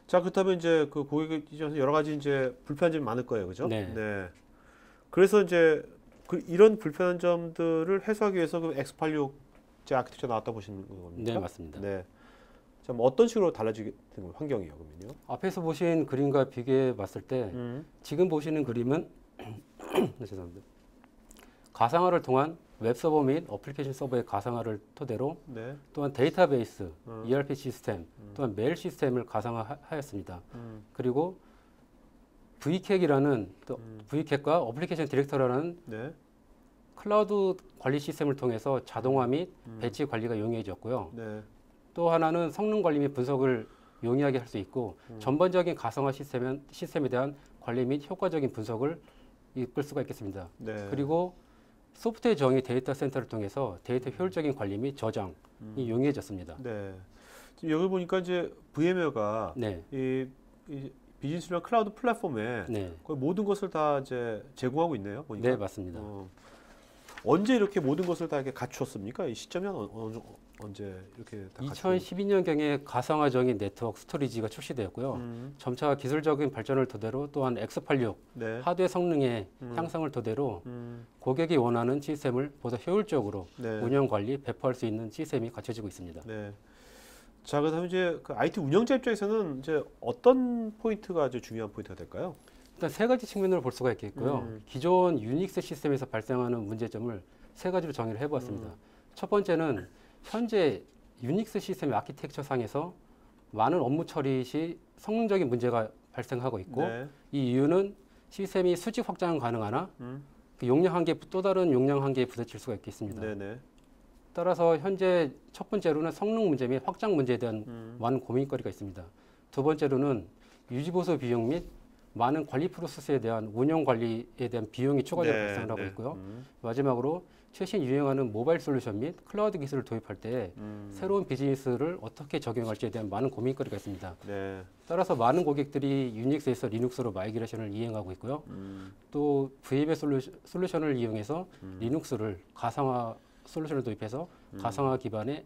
자, 그렇다면 이제 그 고객 입장에서 여러 가지 이제 불편한 점이 많을 거예요, 그죠? 네. 그래서 이제 이런 불편한 점들을 해소하기 위해서 그 X86 아키텍처 나왔다 보시는 겁니까? 네, 맞습니다. 네. 자, 뭐 어떤 식으로 달라지게 되는 거예요, 환경이요, 그러면요? 앞에서 보신 그림과 비교해 봤을 때 지금 보시는 그림은 죄송합니다. 가상화를 통한 웹서버 및 어플리케이션 서버의 가상화를 토대로 네. 또한 데이터베이스, ERP 시스템, 또한 메일 시스템을 가상화하였습니다. 그리고 VCAG이라는 또 VCAG과 어플리케이션 디렉터라는 네. 클라우드 관리 시스템을 통해서 자동화 및 배치 관리가 용이해졌고요. 네. 또 하나는 성능 관리 및 분석을 용이하게 할 수 있고 전반적인 가상화 시스템에 대한 관리 및 효과적인 분석을 이끌 수가 있겠습니다. 네. 그리고 소프트웨어 정의 데이터 센터를 통해서 데이터 효율적인 관리 및 저장이 용이해졌습니다. 네. 지금 여기 보니까 이제 VM웨어가 네, 이 비즈니스랑 클라우드 플랫폼에 네, 거의 모든 것을 다 이제 제공하고 있네요. 보니까. 네, 맞습니다. 언제 이렇게 모든 것을 다 이렇게 갖추었습니까? 이 시점이 언제 이렇게 다 2012년경에 가상화적인 네트워크 스토리지가 출시되었고요. 점차 기술적인 발전을 토대로 또한 X86 네. 하드웨어 성능의 향상을 토대로 고객이 원하는 시스템을 보다 효율적으로 네. 운영 관리, 배포할 수 있는 시스템이 갖춰지고 있습니다. 네. 자, 그다음에 이제 그 IT 운영자 입장에서는 이제 어떤 포인트가 아주 중요한 포인트가 될까요? 일단 세 가지 측면으로 볼 수가 있겠고요. 기존 유닉스 시스템에서 발생하는 문제점을 세 가지로 정의를 해보았습니다. 첫 번째는 현재 유닉스 시스템의 아키텍처 상에서 많은 업무 처리 시 성능적인 문제가 발생하고 있고 네. 이 이유는 시스템이 수직 확장은 가능하나 그 용량 한계 또 다른 용량 한계에 부딪힐 수가 있겠습니다. 네네. 따라서 현재 첫 번째로는 성능 문제 및 확장 문제에 대한 많은 고민거리가 있습니다. 두 번째로는 유지보수 비용 및 많은 관리 프로세스에 대한 운영 관리에 대한 비용이 추가적으로 네, 발생을 하고 네. 있고요. 마지막으로 최신 유행하는 모바일 솔루션 및 클라우드 기술을 도입할 때 새로운 비즈니스를 어떻게 적용할지에 대한 많은 고민거리가 있습니다. 네. 따라서 많은 고객들이 유닉스에서 리눅스로 마이그레이션을 이행하고 있고요. 또 VMware 솔루션을 이용해서 리눅스를 가상화 솔루션을 도입해서 가상화 기반의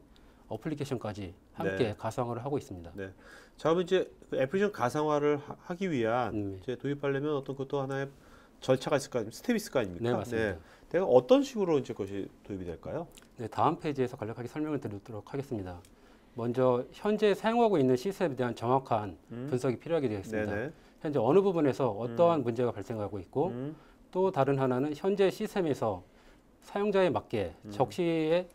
어플리케이션까지 함께 네. 가상화를 하고 있습니다. 네. 자, 그럼 이제 그 애플리케이션 가상화를 하기 위한 네. 이제 도입하려면 어떤 것도 하나의 절차가 있을 거 아닙니까? 스텝이 있을 거 아닙니까? 네, 맞습니다. 내가 어떤 식으로 이제 그것이 도입이 될까요? 네, 다음 페이지에서 간략하게 설명을 드리도록 하겠습니다. 먼저 현재 사용하고 있는 시스템에 대한 정확한 분석이 필요하게 되어 있습니다. 네네. 현재 어느 부분에서 어떠한 문제가 발생하고 있고 또 다른 하나는 현재 시스템에서 사용자에 맞게 적시에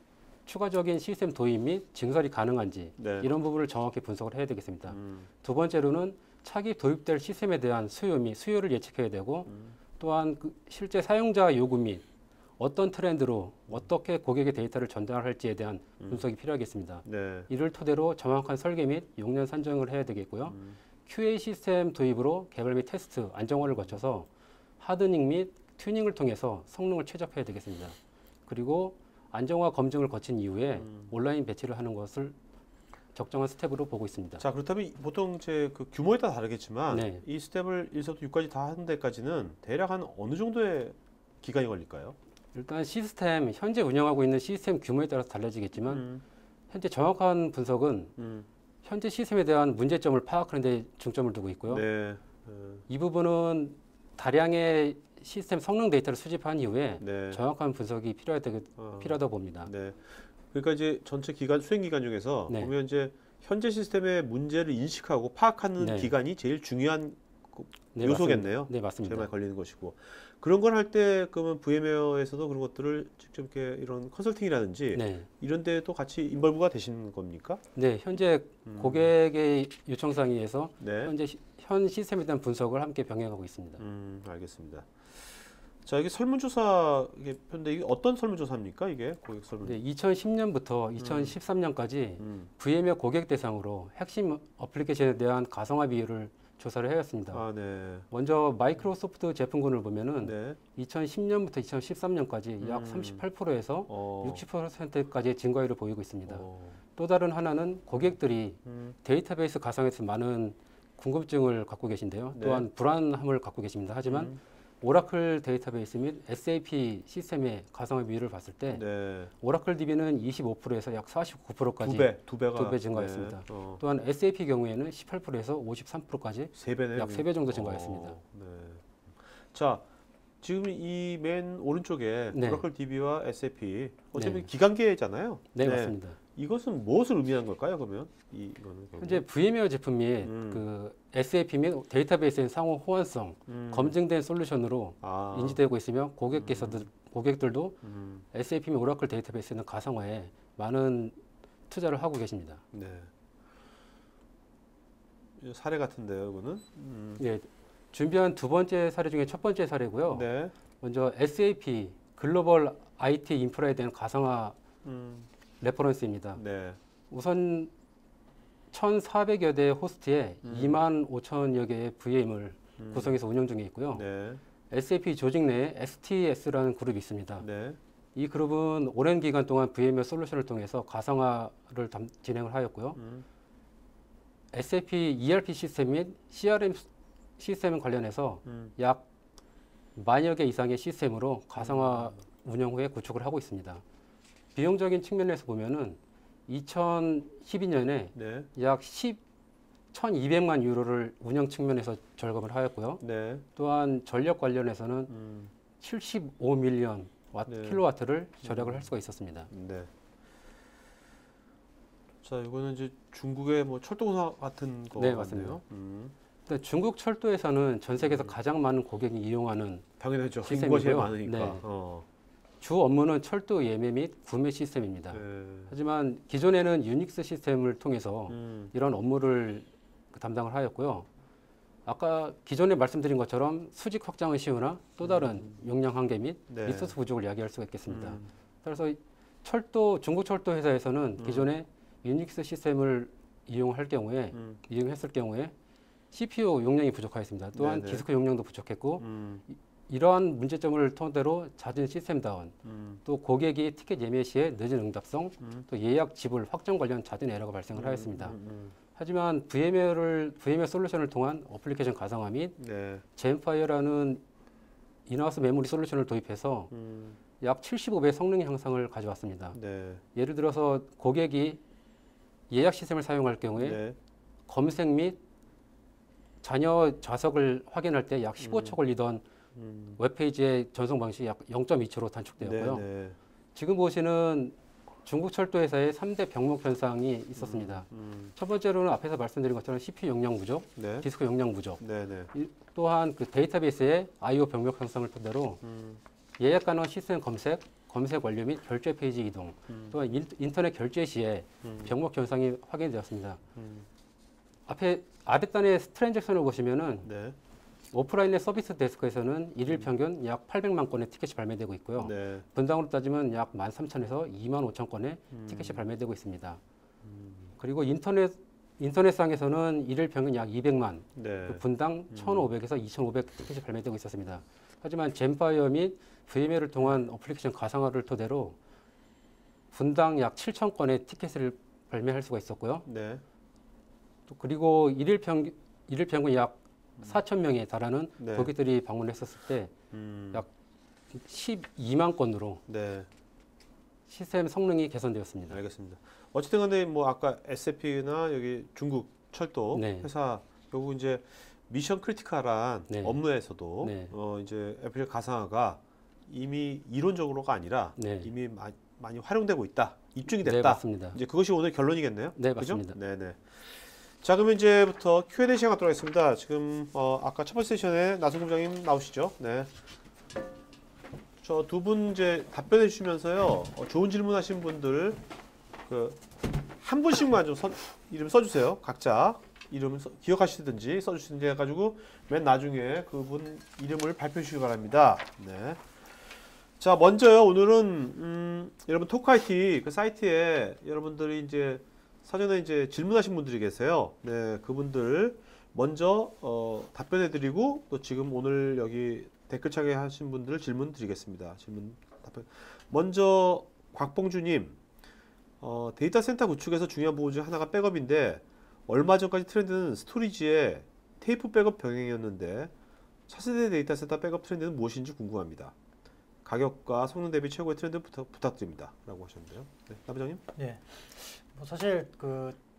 추가적인 시스템 도입 및 증설이 가능한지 네. 이런 부분을 정확히 분석을 해야 되겠습니다. 두 번째로는 차기 도입될 시스템에 대한 수요 및 수요를 예측해야 되고 또한 그 실제 사용자 요구 및 어떤 트렌드로 어떻게 고객의 데이터를 전달할지에 대한 분석이 필요하겠습니다. 네. 이를 토대로 정확한 설계 및 용량 산정을 해야 되겠고요. QA 시스템 도입으로 개발 및 테스트, 안정화를 거쳐서 하드닝 및 튜닝을 통해서 성능을 최적화해야 되겠습니다. 그리고 안정화 검증을 거친 이후에 온라인 배치를 하는 것을 적정한 스텝으로 보고 있습니다. 자, 그렇다면 보통 이제 그 규모에 따라 다르겠지만 네. 이 스텝을 1서부터 6까지 다 하는 데까지는 대략 한 어느 정도의 기간이 걸릴까요? 일단 시스템, 현재 운영하고 있는 시스템 규모에 따라서 달라지겠지만 현재 정확한 분석은 현재 시스템에 대한 문제점을 파악하는 데 중점을 두고 있고요. 네. 이 부분은 다량의 시스템 성능 데이터를 수집한 이후에 네. 정확한 분석이 필요하다고 봅니다. 네. 그러니까 이제 전체 기간 수행 기간 중에서 네. 보면 이제 현재 시스템의 문제를 인식하고 파악하는 네. 기간이 제일 중요한 네, 요소겠네요. 맞습니다. 네, 맞습니다. 제일 많이 걸리는 것이고 그런 걸 할 때 그러면 VM웨어에서도 그런 것들을 직접 이렇게 이런 컨설팅이라든지 네. 이런 데도 같이 인벌브가 되시는 겁니까? 네, 현재 고객의 요청사항에 의해서 네. 현재 현 시스템에 대한 분석을 함께 병행하고 있습니다. 알겠습니다. 자, 이게 설문조사 이게 근데 이게 어떤 설문조사입니까? 이게 고객 설문. 네, 2010년부터 2013년까지 VMware 고객 대상으로 핵심 어플리케이션에 대한 가상화 비율을 조사를 해왔습니다. 아, 네. 먼저 마이크로소프트 제품군을 보면은 네. 2010년부터 2013년까지 약 38%에서 60%까지의 증가율을 보이고 있습니다. 또 다른 하나는 고객들이 데이터베이스 가상에서 많은 궁금증을 갖고 계신데요. 네. 또한 불안함을 갖고 계십니다. 하지만 오라클 데이터베이스 및 SAP 시스템의 가상화 비율을 봤을 때 네. 오라클 DB는 25%에서 약 49%까지 두 배가 두 배 증가했습니다. 네. 또한 SAP 경우에는 18%에서 53%까지 세 배네. 약 3배 정도 증가했습니다. 네. 자, 지금 이 맨 오른쪽에 네. 오라클 DB와 SAP 어차피 네. 기간계잖아요. 네, 맞습니다. 이것은 무엇을 의미하는 걸까요? 그러면 이거는 현재 VM웨어 제품 및 그 SAP 및 데이터베이스의 상호 호환성 검증된 솔루션으로 아. 인지되고 있으며 고객께서도 고객들도 SAP 및 오라클 데이터베이스는 가상화에 많은 투자를 하고 계십니다. 네. 이 사례 같은데요, 이거는? 예, 준비한 두 번째 사례 중에 첫 번째 사례고요. 네. 먼저 SAP 글로벌 IT 인프라에 대한 가상화 레퍼런스입니다. 네. 우선 1,400여 대 호스트에 2만 5천여 개의 VM을 구성해서 운영 중에 있고요. 네. SAP 조직 내에 STS라는 그룹이 있습니다. 네. 이 그룹은 오랜 기간 동안 VMware 솔루션을 통해서 가상화를 진행을 하였고요. SAP ERP 시스템 및 CRM 시스템 관련해서 약 만여 개 이상의 시스템으로 가상화 운영 후에 구축을 하고 있습니다. 비용적인 측면에서 보면은 2012년에 네. 약 1,200만 유로를 운영 측면에서 절감을 하였고요. 네. 또한 전력 관련해서는 75밀리언 네. 킬로와트를 절약을 할 수가 있었습니다. 네. 자, 이거는 이제 중국의 뭐 철도사 같은 거 네, 같네요. 맞습니다. 일단 중국 철도에서는 전 세계에서 가장 많은 고객이 이용하는 당연하죠. 시스템이고요. 인구가 제일 많으니까. 네. 어. 주 업무는 철도 예매 및 구매 시스템입니다. 네. 하지만 기존에는 유닉스 시스템을 통해서 이런 업무를 담당을 하였고요. 아까 기존에 말씀드린 것처럼 수직 확장은 쉬우나 또 다른 용량 한계 및 네. 리소스 부족을 야기할 수가 있겠습니다. 그래서 중국 철도 회사에서는 기존에 유닉스 시스템을 이용했을 경우에 CPU 용량이 부족하였습니다. 또한 네네. 디스크 용량도 부족했고 이러한 문제점을 토대로 잦은 시스템 다운, 또 고객이 티켓 예매 시에 늦은 응답성, 또 예약 지불 확정 관련 잦은 에러가 발생을 하였습니다. 하지만 VMware 솔루션을 통한 어플리케이션 가상화 및 네. 젠파이어라는 인하우스 메모리 솔루션을 도입해서 약 75배 성능 향상을 가져왔습니다. 네. 예를 들어서 고객이 예약 시스템을 사용할 경우에 네. 검색 및 자녀 좌석을 확인할 때 약 15초 걸리던 웹페이지의 전송 방식이 약 0.2초로 단축되었고요. 네. 네. 지금 보시는 중국 철도 회사의 3대 병목 현상이 있었습니다. 첫 번째로는 앞에서 말씀드린 것처럼 CPU 용량 부족, 네. 디스크 용량 부족, 네. 네. 또한 그 데이터베이스의 I/O 병목 현상을 토대로 예약 가능 시스템 검색 완료 및 결제 페이지 이동, 또한 인터넷 결제 시에 병목 현상이 확인되었습니다. 아랫단의 트랜잭션을 보시면은 네. 오프라인의 서비스 데스크에서는 일일 평균 약 800만 건의 티켓이 발매되고 있고요. 네. 분당으로 따지면 약 13,000에서 25,000건의 티켓이 발매되고 있습니다. 그리고 인터넷상에서는 일일 평균 약 200만, 네. 분당 1,500에서 2,500 티켓이 발매되고 있었습니다. 하지만 젠파이어 및 VMware를 통한 어플리케이션 가상화를 토대로 분당 약 7,000건의 티켓을 발매할 수가 있었고요. 네. 또 그리고 일일 평균 약 4,000명에 달하는 네. 고객들이 방문했었을 때 약 12만 건으로 네. 시스템 성능이 개선되었습니다. 알겠습니다. 어쨌든 간에 뭐 아까 SAP나 여기 중국 철도 네. 회사 결국 이제 미션 크리티컬한 네. 업무에서도 네. 이제 애플 가상화가 이미 이론적으로가 아니라 네. 이미 많이 활용되고 있다. 입증이 네, 됐다. 맞습니다. 이제 그것이 오늘 결론이겠네요. 네, 그죠? 맞습니다. 네네. 자, 그러면 이제부터 Q&A 시간 갖도록 하겠습니다. 지금 아까 첫 번째 세션에 나성 공장님 나오시죠? 네. 저 두 분 이제 답변해 주시면서요. 좋은 질문하신 분들 한 분씩만 좀 이름 써주세요. 각자 이름 기억하시든지 써주시든지 해가지고 맨 나중에 그분 이름을 발표해 주시기 바랍니다. 네. 자, 먼저요. 오늘은 여러분 토크IT 그 사이트에 여러분들이 이제 사전에 이제 질문하신 분들이 계세요. 네, 그분들 먼저 답변해드리고 또 지금 오늘 여기 댓글창에 하신 분들 질문 드리겠습니다. 답변. 먼저 곽봉주님, 데이터 센터 구축에서 중요한 부분 중 하나가 백업인데 얼마 전까지 트렌드는 스토리지의 테이프 백업 병행이었는데 차세대 데이터 센터 백업 트렌드는 무엇인지 궁금합니다. 가격과 성능 대비 최고의 트렌드 부탁드립니다. 라고 하셨는데요. 네, 남부장님? 네. 뭐 사실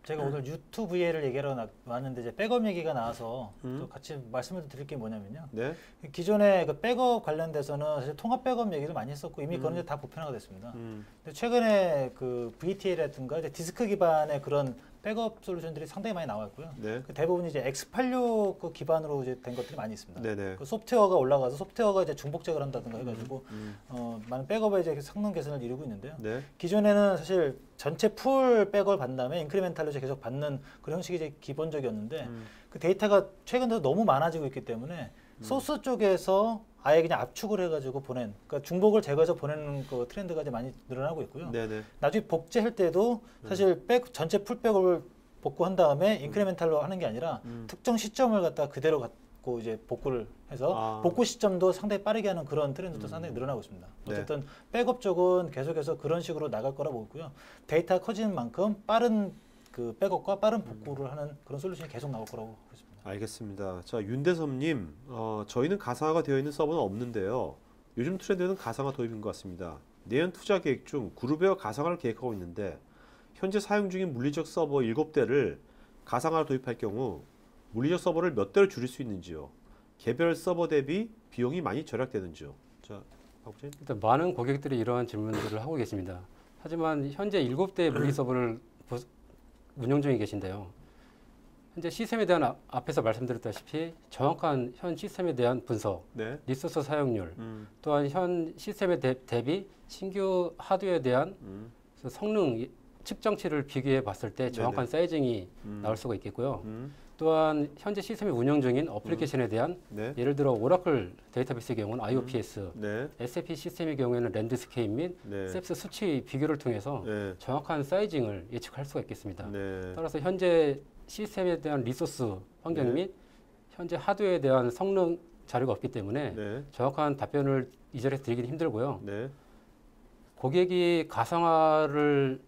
제가 오늘 U2VA를 얘기하러 왔는데 이제 백업 얘기가 나와서 또 같이 말씀을 드릴 게 뭐냐면요. 네. 기존에 그 백업 관련돼서는 사실 통합 백업 얘기도 많이 했었고 이미 그런 게 다 보편화가 됐습니다. 근데 최근에 그 VT라든가 이제 디스크 기반의 그런 백업 솔루션들이 상당히 많이 나와 있고요. 네. 그 대부분 이제 x86 그 기반으로 이제 된 것들이 많이 있습니다. 네네. 그 소프트웨어가 올라가서 소프트웨어가 이제 중복제를 한다든가 해가지고 음. 많은 백업에 이제 성능 개선을 이루고 있는데요. 네. 기존에는 사실 전체 풀 백업을 받은 다음에 인크리멘탈로 이제 계속 받는 그런 형식이 이제 기본적이었는데 그 데이터가 최근 들어 너무 많아지고 있기 때문에 소스 쪽에서 아예 그냥 압축을 해가지고 그러니까 중복을 제거해서 보내는 그 트렌드가 이제 많이 늘어나고 있고요. 네네. 나중에 복제할 때도 사실 전체 풀백업을 복구한 다음에 인크리멘탈로 하는 게 아니라 특정 시점을 갖다 그대로 갖고 이제 복구를 해서 복구 시점도 상당히 빠르게 하는 그런 트렌드도 상당히 늘어나고 있습니다. 네. 어쨌든 백업 쪽은 계속해서 그런 식으로 나갈 거라고 보고요. 데이터가 커지는 만큼 빠른 그 백업과 빠른 복구를 하는 그런 솔루션이 계속 나올 거라고 보고 있습니다. 알겠습니다. 자, 윤대섭님, 저희는 가상화가 되어 있는 서버는 없는데요. 요즘 트렌드는 가상화 도입인 것 같습니다. 내년 투자 계획 중 그룹웨어 가상화를 계획하고 있는데 현재 사용 중인 물리적 서버 7대를 가상화로 도입할 경우 물리적 서버를 몇 대로 줄일 수 있는지요? 개별 서버 대비 비용이 많이 절약되는지요? 자, 박국진. 일단 많은 고객들이 이러한 질문들을 하고 계십니다. 하지만 현재 7대의 물리 서버를 운영 중에 계신데요. 현재 시스템에 대한 앞에서 말씀드렸다시피 정확한 현 시스템에 대한 분석, 네. 리소스 사용률, 또한 현 시스템에 대비 신규 하드웨어에 대한 성능 측정치를 비교해 봤을 때 정확한 사이징이 나올 수가 있겠고요. 또한 현재 시스템이 운영 중인 어플리케이션에 대한 네. 예를 들어 오라클 데이터베이스의 경우는 IOPS, 네. SAP 시스템의 경우에는 랜드스케이프 및 네. 셉스 수치 비교를 통해서 네. 정확한 사이징을 예측할 수가 있겠습니다. 네. 따라서 현재 시스템에 대한 리소스 환경 네. 및 현재 하드웨어에 대한 성능 자료가 없기 때문에 네. 정확한 답변을 이 자리에서 드리기는 힘들고요. 네. 고객이 가상화를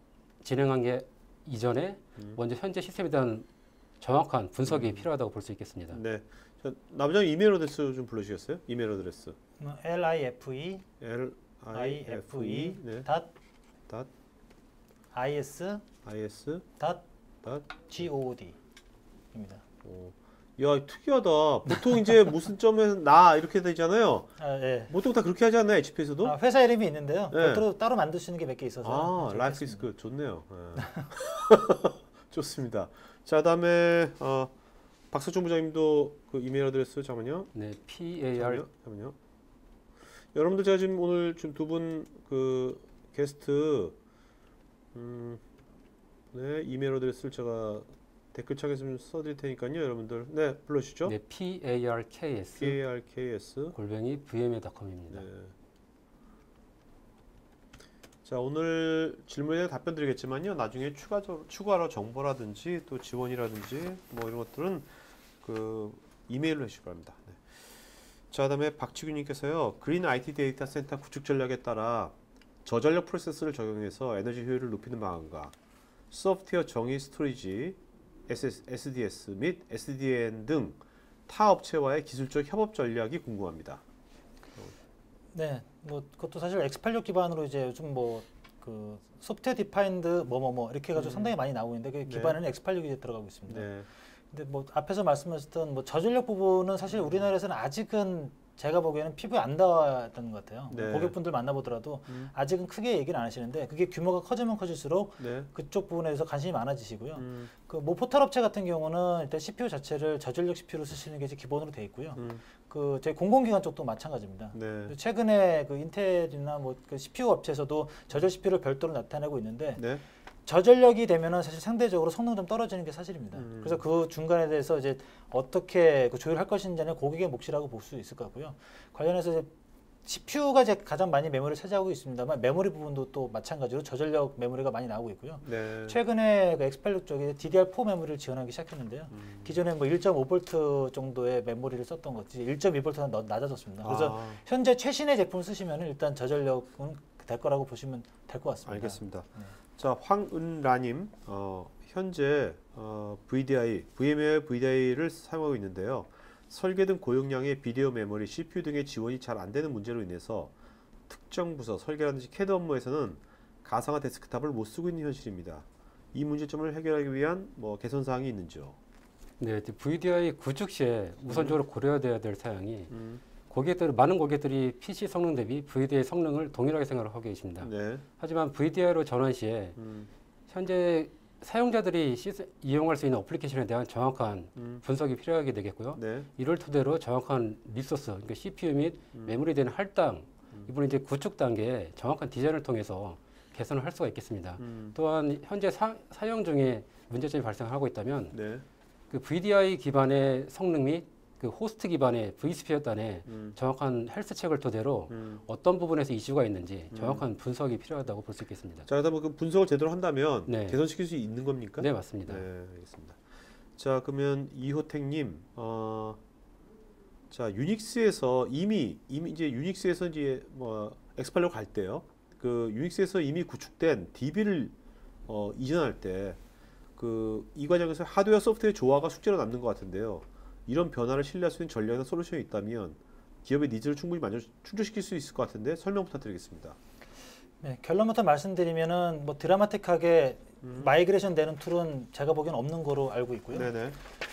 진행한 게 이전에 먼저 현재 시스템에 대한 정확한 분석이 필요하다고 볼 수 있겠습니다. 네. 자, 남장 이메일 어드레스 좀 불러주시겠어요? 이메일 어드레스. life life 네. 닷 is is 닷 닷 god 입니다. 야, 특이하다. 보통 이제 무슨 점에서 나 이렇게 되잖아요. 예. 보통 다 그렇게 하지 않나요? HP에서도? 회사 이름이 있는데요. 네. 별도로 따로 만드시는 게 몇 개 있어서. Life is good. 좋네요. 네. 좋습니다. 자, 다음에 박서준 부장님도 그 이메일 어드레스 잠깐만요. 네, PAR 잠깐만요. 여러분들 제가 지금 오늘 좀 두 분 그 게스트 네, 이메일 어드레스를 제가 댓글창에서 좀 써드릴 테니까요. 여러분들 네, 불러주시죠. 네, PARKS PARKS 골뱅이 vma.com입니다. 네. 자, 오늘 질문에 답변 드리겠지만요. 나중에 추가로 정보라든지 또 지원이라든지 뭐 이런 것들은 그 이메일로 해주시기 바랍니다. 네. 자, 그다음에 박지균님께서요. 그린 IT 데이터 센터 구축 전략에 따라 저전력 프로세스를 적용해서 에너지 효율을 높이는 방안과 소프트웨어 정의 스토리지, SDS 및 SDN 등 타 업체와의 기술적 협업 전략이 궁금합니다. 네, 뭐 그것도 사실 x86 기반으로 이제 요즘 뭐 그 소프트웨어 디파인드 뭐뭐뭐 이렇게 해가지고 상당히 많이 나오고 있는데 그 기반에는 x86이 들어가고 있습니다. 네. 근데 뭐 앞에서 말씀하셨던 뭐 저전력 부분은 사실 우리나라에서는 아직은 제가 보기에는 피부에 안 닿았던 것 같아요. 네. 고객분들 만나보더라도 아직은 크게 얘기를 안 하시는데 그게 규모가 커지면 커질수록 네. 그쪽 부분에 대해서 관심이 많아지시고요. 그 뭐 포털 업체 같은 경우는 일단 CPU 자체를 저전력 CPU로 쓰시는 게 이제 기본으로 돼 있고요. 그 저희 공공기관 쪽도 마찬가지입니다. 네. 최근에 그 인텔이나 뭐 그 CPU 업체에서도 저전 CPU를 별도로 나타내고 있는데 네. 저전력이 되면은 사실 상대적으로 성능 좀 떨어지는 게 사실입니다. 그래서 그 중간에 대해서 이제 어떻게 그 조율할 것인지는 고객의 몫이라고 볼 수 있을 것 같고요. 관련해서 이제 CPU가 이제 가장 많이 메모리를 차지하고 있습니다만 메모리 부분도 또 마찬가지로 저전력 메모리가 많이 나오고 있고요. 네. 최근에 그 x86 쪽에 DDR4 메모리를 지원하기 시작했는데요. 기존에 뭐 1.5V 정도의 메모리를 썼던 것이 1.2V가 낮아졌습니다. 그래서 현재 최신의 제품 쓰시면 일단 저전력은 될 거라고 보시면 될 것 같습니다. 알겠습니다. 네. 자, 황은라님, 현재 VMware VDI를 사용하고 있는데요. 설계 등 고용량의 비디오 메모리, CPU 등의 지원이 잘 안 되는 문제로 인해서 특정 부서, 설계라든지 CAD 업무에서는 가상화 데스크탑을 못 쓰고 있는 현실입니다. 이 문제점을 해결하기 위한 뭐 개선 사항이 있는지요? 네, VDI 구축 시에 우선적으로 고려돼야 될 사항이 많은 고객들이 PC 성능 대비 VDI 성능을 동일하게 생각을 하고 계십니다. 네. 하지만 VDI로 전환 시에 현재 사용자들이 이용할 수 있는 어플리케이션에 대한 정확한 분석이 필요하게 되겠고요. 네. 이를 토대로 정확한 리소스, 그러니까 CPU 및 메모리에 대한 할당, 이번에 이제 구축 단계에 정확한 디자인을 통해서 개선을 할 수가 있겠습니다. 또한 현재 사용 중에 문제점이 발생하고 있다면 네. 그 VDI 기반의 성능 및 그 호스트 기반의 vSphere 단의 정확한 헬스 체크를 토대로 어떤 부분에서 이슈가 있는지 정확한 분석이 필요하다고 볼 수 있겠습니다. 자, 그다음에 그 분석을 제대로 한다면 네. 개선시킬 수 있는 겁니까? 네, 맞습니다. 네, 알겠습니다. 자, 그러면 이호택님, 자 유닉스에서 이미 이제 유닉스에서 이제 뭐 엑스팔로 갈 때요. 그 유닉스에서 이미 구축된 DB를 이전할 때 그 이 과정에서 하드웨어 소프트웨어 조화가 숙제로 남는 것 같은데요. 이런 변화를 신뢰할 수 있는 전략이나 솔루션이 있다면 기업의 니즈를 충분히 충족시킬 수 있을 것 같은데 설명 부탁드리겠습니다. 네, 결론부터 말씀드리면은 뭐 드라마틱하게 마이그레이션 되는 툴은 제가 보기엔 없는 거로 알고 있고요. 네네.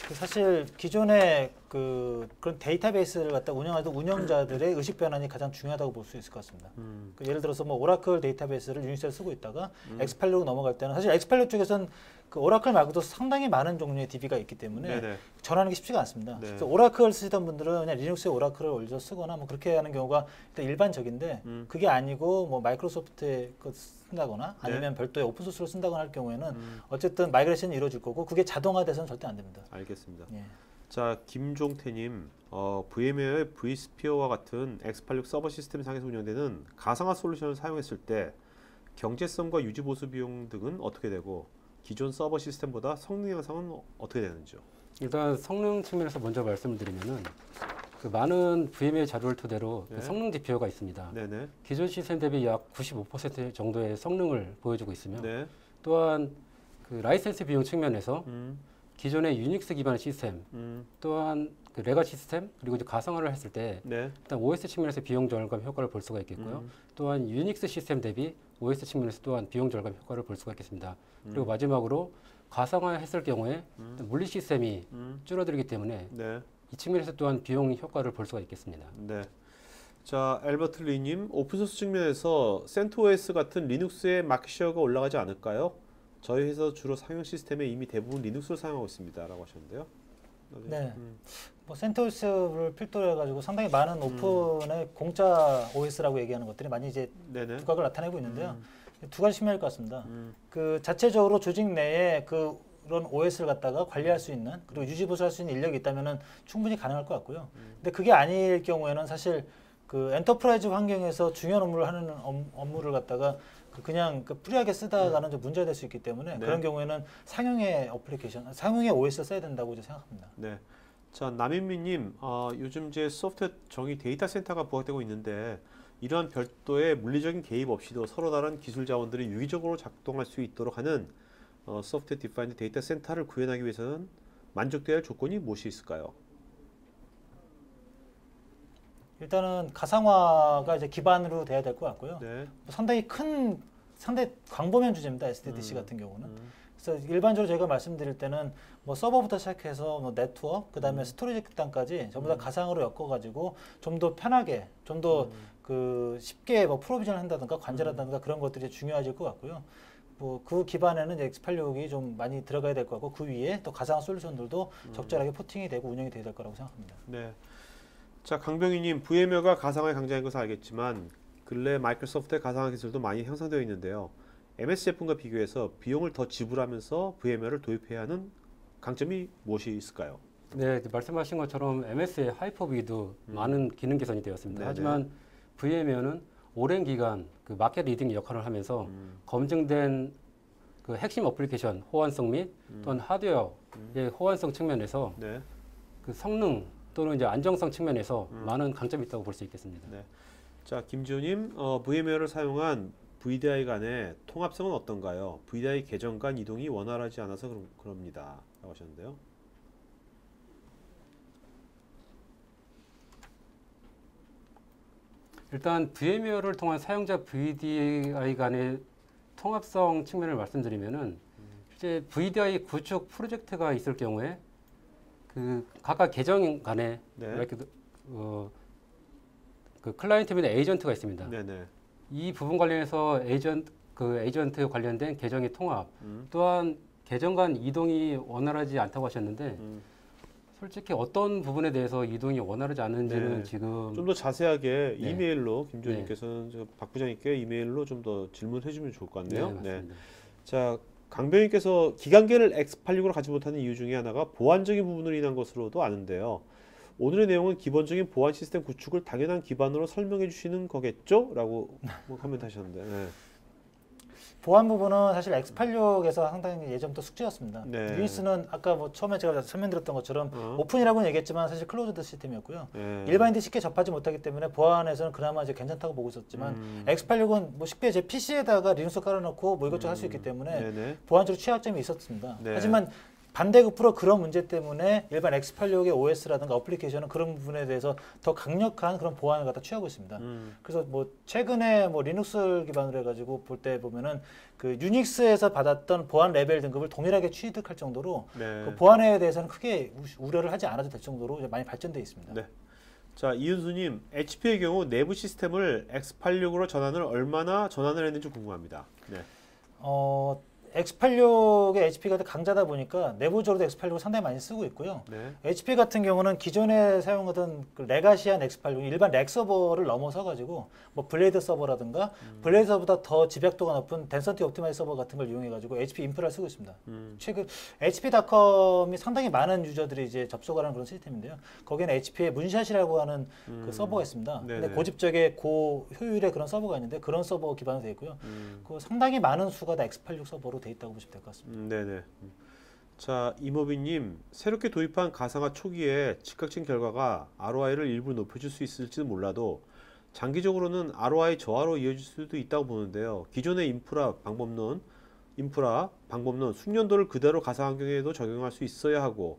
그 사실 기존의 그런 데이터베이스를 갖다 운영하던 운영자들의 의식 변환이 가장 중요하다고 볼 수 있을 것 같습니다. 그 예를 들어서 뭐 오라클 데이터베이스를 유닉스에 쓰고 있다가 엑스팔로로 넘어갈 때는 사실 엑스팔로 쪽에서는 그 오라클 말고도 상당히 많은 종류의 DB가 있기 때문에 네네. 전하는 게 쉽지가 않습니다. 네. 그래서 오라클 쓰시던 분들은 그냥 리눅스에 오라클을 올려 쓰거나 뭐 그렇게 하는 경우가 일단 일반적인데 그게 아니고 뭐 마이크로소프트에 쓴다거나 아니면 별도의 오픈소스를 쓴다거나 할 경우에는 어쨌든 마이그레이션이 이루어질 거고 그게 자동화돼서는 절대 안 됩니다. 알겠습니다. 예. 자, 김종태님, VMware의 vSphere와 같은 x86 서버 시스템 상에서 운영되는 가상화 솔루션을 사용했을 때 경제성과 유지 보수 비용 등은 어떻게 되고 기존 서버 시스템보다 성능 향상은 어떻게 되는지요? 일단 성능 측면에서 먼저 말씀을 드리면은 그 많은 VMware 자료를 토대로 네. 그 성능 지표가 있습니다. 네네. 기존 시스템 대비 약 95% 정도의 성능을 보여주고 있으며 네. 또한 그 라이센스 비용 측면에서 기존의 유닉스 기반의 시스템 또한 그 레가 시스템 그리고 이제 가상화를 했을 때 네. 일단 OS 측면에서 비용 절감 효과를 볼 수가 있겠고요. 또한 유닉스 시스템 대비 OS 측면에서 또한 비용 절감 효과를 볼 수가 있겠습니다. 그리고 마지막으로 가상화했을 경우에 물리 시스템이 줄어들기 때문에 네. 이 측면에서 또한 비용 효과를 볼 수가 있겠습니다. 네. 자, 엘버트 리님, 오픈소스 측면에서 CentOS 같은 리눅스의 마켓시어가 올라가지 않을까요? 저희 회사 주로 상용 시스템에 이미 대부분 리눅스를 사용하고 있습니다라고 하셨는데요. 네. 뭐 센토스를 필두로 해가지고 상당히 많은 오픈의 공짜 OS라고 얘기하는 것들이 많이 이제 네네. 두각을 나타내고 있는데요. 두 가지 심의할 것 같습니다. 그 자체적으로 조직 내에 그런 OS를 갖다가 관리할 수 있는 그리고 유지 보수할 수 있는 인력이 있다면은 충분히 가능할 것 같고요. 근데 그게 아닐 경우에는 사실 그 엔터프라이즈 환경에서 중요한 업무를 하는 업무를 갖다가 그냥 프리하게 쓰다가는 좀 문제가 될 수 있기 때문에 네. 그런 경우에는 상용의 어플리케이션, 상용의 OS를 써야 된다고 이제 생각합니다. 네. 자, 남인미님, 요즘 이제 소프트웨어 정의 데이터 센터가 부각되고 있는데 이러한 별도의 물리적인 개입 없이도 서로 다른 기술 자원들이 유기적으로 작동할 수 있도록 하는 소프트웨어 디파인드 데이터 센터를 구현하기 위해서는 만족돼야 할 조건이 무엇이 있을까요? 일단은 가상화가 이제 기반으로 돼야 될 것 같고요. 네. 상당히 광범위한 주제입니다. SDDC 같은 경우는. 그래서 일반적으로 제가 말씀드릴 때는 뭐 서버부터 시작해서 뭐 네트워크, 그다음에 스토리지 단까지 전부 다 가상으로 엮어가지고 좀 더 편하게, 좀 더 그 쉽게 뭐 프로비전을 한다든가 관절한다든가 그런 것들이 중요해질 것 같고요. 뭐 그 기반에는 X86이 좀 많이 들어가야 될 것 같고 그 위에 또 가상화 솔루션들도 적절하게 포팅이 되고 운영이 돼야 될 거라고 생각합니다. 네. 자, 강병희님, VMware가 가상화에 강자인 것은 알겠지만 근래 마이크로소프트의 가상화 기술도 많이 향상되어 있는데요. MS 제품과 비교해서 비용을 더 지불하면서 VMware를 도입해야 하는 강점이 무엇이 있을까요? 네, 말씀하신 것처럼 MS의 하이퍼V도 많은 기능 개선이 되었습니다. 네네. 하지만 VMware는 오랜 기간 그 마켓 리딩 역할을 하면서 검증된 그 핵심 어플리케이션 호환성 및 또한 하드웨어의 호환성 측면에서 네. 그 성능 또는 이제 안정성 측면에서 많은 강점이 있다고 볼 수 있겠습니다. 네. 자, 김지호님, VMware를 사용한 VDI 간의 통합성은 어떤가요? VDI 계정 간 이동이 원활하지 않아서 그럽니다. 라고 하셨는데요. 일단 VMware를 통한 사용자 VDI 간의 통합성 측면을 말씀드리면은 실제 VDI 구축 프로젝트가 있을 경우에 그 각각 계정 간에 네. 이렇게 그 클라이언트 및 에이전트가 있습니다. 네네. 이 부분 관련해서 에이전트 관련된 계정의 통합 또한 계정 간 이동이 원활하지 않다고 하셨는데 솔직히 어떤 부분에 대해서 이동이 원활하지 않은지는 네. 지금 좀 더 자세하게 네. 이메일로 김조님께서는 박 부장님께 이메일로 좀 더 질문해 주면 좋을 것 같네요. 네, 맞습니다. 자, 강병님께서 기간계를 X86으로 가지 못하는 이유 중에 하나가 보안적인 부분으로 인한 것으로도 아는데요. 오늘의 내용은 기본적인 보안 시스템 구축을 당연한 기반으로 설명해 주시는 거겠죠? 라고 뭐 코멘트 하셨는데. 네. 보안 부분은 사실 X86에서 상당히 예전부터 숙제였습니다. 네. 유닉스는 아까 뭐 처음에 제가 설명드렸던 것처럼 오픈이라고는 얘기했지만 사실 클로즈드 시스템이었고요. 네. 일반인들이 쉽게 접하지 못하기 때문에 보안에서는 그나마 이제 괜찮다고 보고 있었지만 X86은 뭐 쉽게 제 PC에다가 리눅스 깔아놓고 뭐 이것저것 할 수 있기 때문에 네네. 보안적으로 취약점이 있었습니다. 네. 하지만 반대급부로 그런 문제 때문에 일반 X86의 OS라든가 어플리케이션은 그런 부분에 대해서 더 강력한 그런 보안을 갖다 취하고 있습니다. 그래서 뭐 최근에 뭐 리눅스 기반으로 해가지고 볼 때 보면은 그 유닉스에서 받았던 보안 레벨 등급을 동일하게 취득할 정도로 네. 그 보안에 대해서는 크게 우려를 하지 않아도 될 정도로 이제 많이 발전돼 있습니다. 네. 자, 이윤수님, HP의 경우 내부 시스템을 X86으로 얼마나 전환을 했는지 궁금합니다. 네. X86의 HP가 강자다 보니까 내부적으로도 X86을 상당히 많이 쓰고 있고요. 네. HP 같은 경우는 기존에 사용하던 그 레가시한 X86, 일반 렉 서버를 넘어서 가지고 뭐 블레이드 서버라든가 블레이드 서버보다 더 집약도가 높은 덴서티 옵티마이즈 서버 같은 걸 이용해 가지고 HP 인프라를 쓰고 있습니다. 최근 HP.com이 상당히 많은 유저들이 이제 접속을 하는 그런 시스템인데요. 거기는 HP의 문샷이라고 하는 그 서버가 있습니다. 근데 네네. 고집적의 고효율의 그런 서버가 있는데 그런 서버 기반으로 되어 있고요. 그 상당히 많은 수가 다 X86 서버로 돼 있다고 보시면 될 것 같습니다. 네네. 자, 이모비님, 새롭게 도입한 가상화 초기에 즉각적인 결과가 ROI를 일부 높여줄 수 있을지는 몰라도 장기적으로는 ROI 저하로 이어질 수도 있다고 보는데요. 기존의 인프라 방법론, 숙련도를 그대로 가상 환경에도 적용할 수 있어야 하고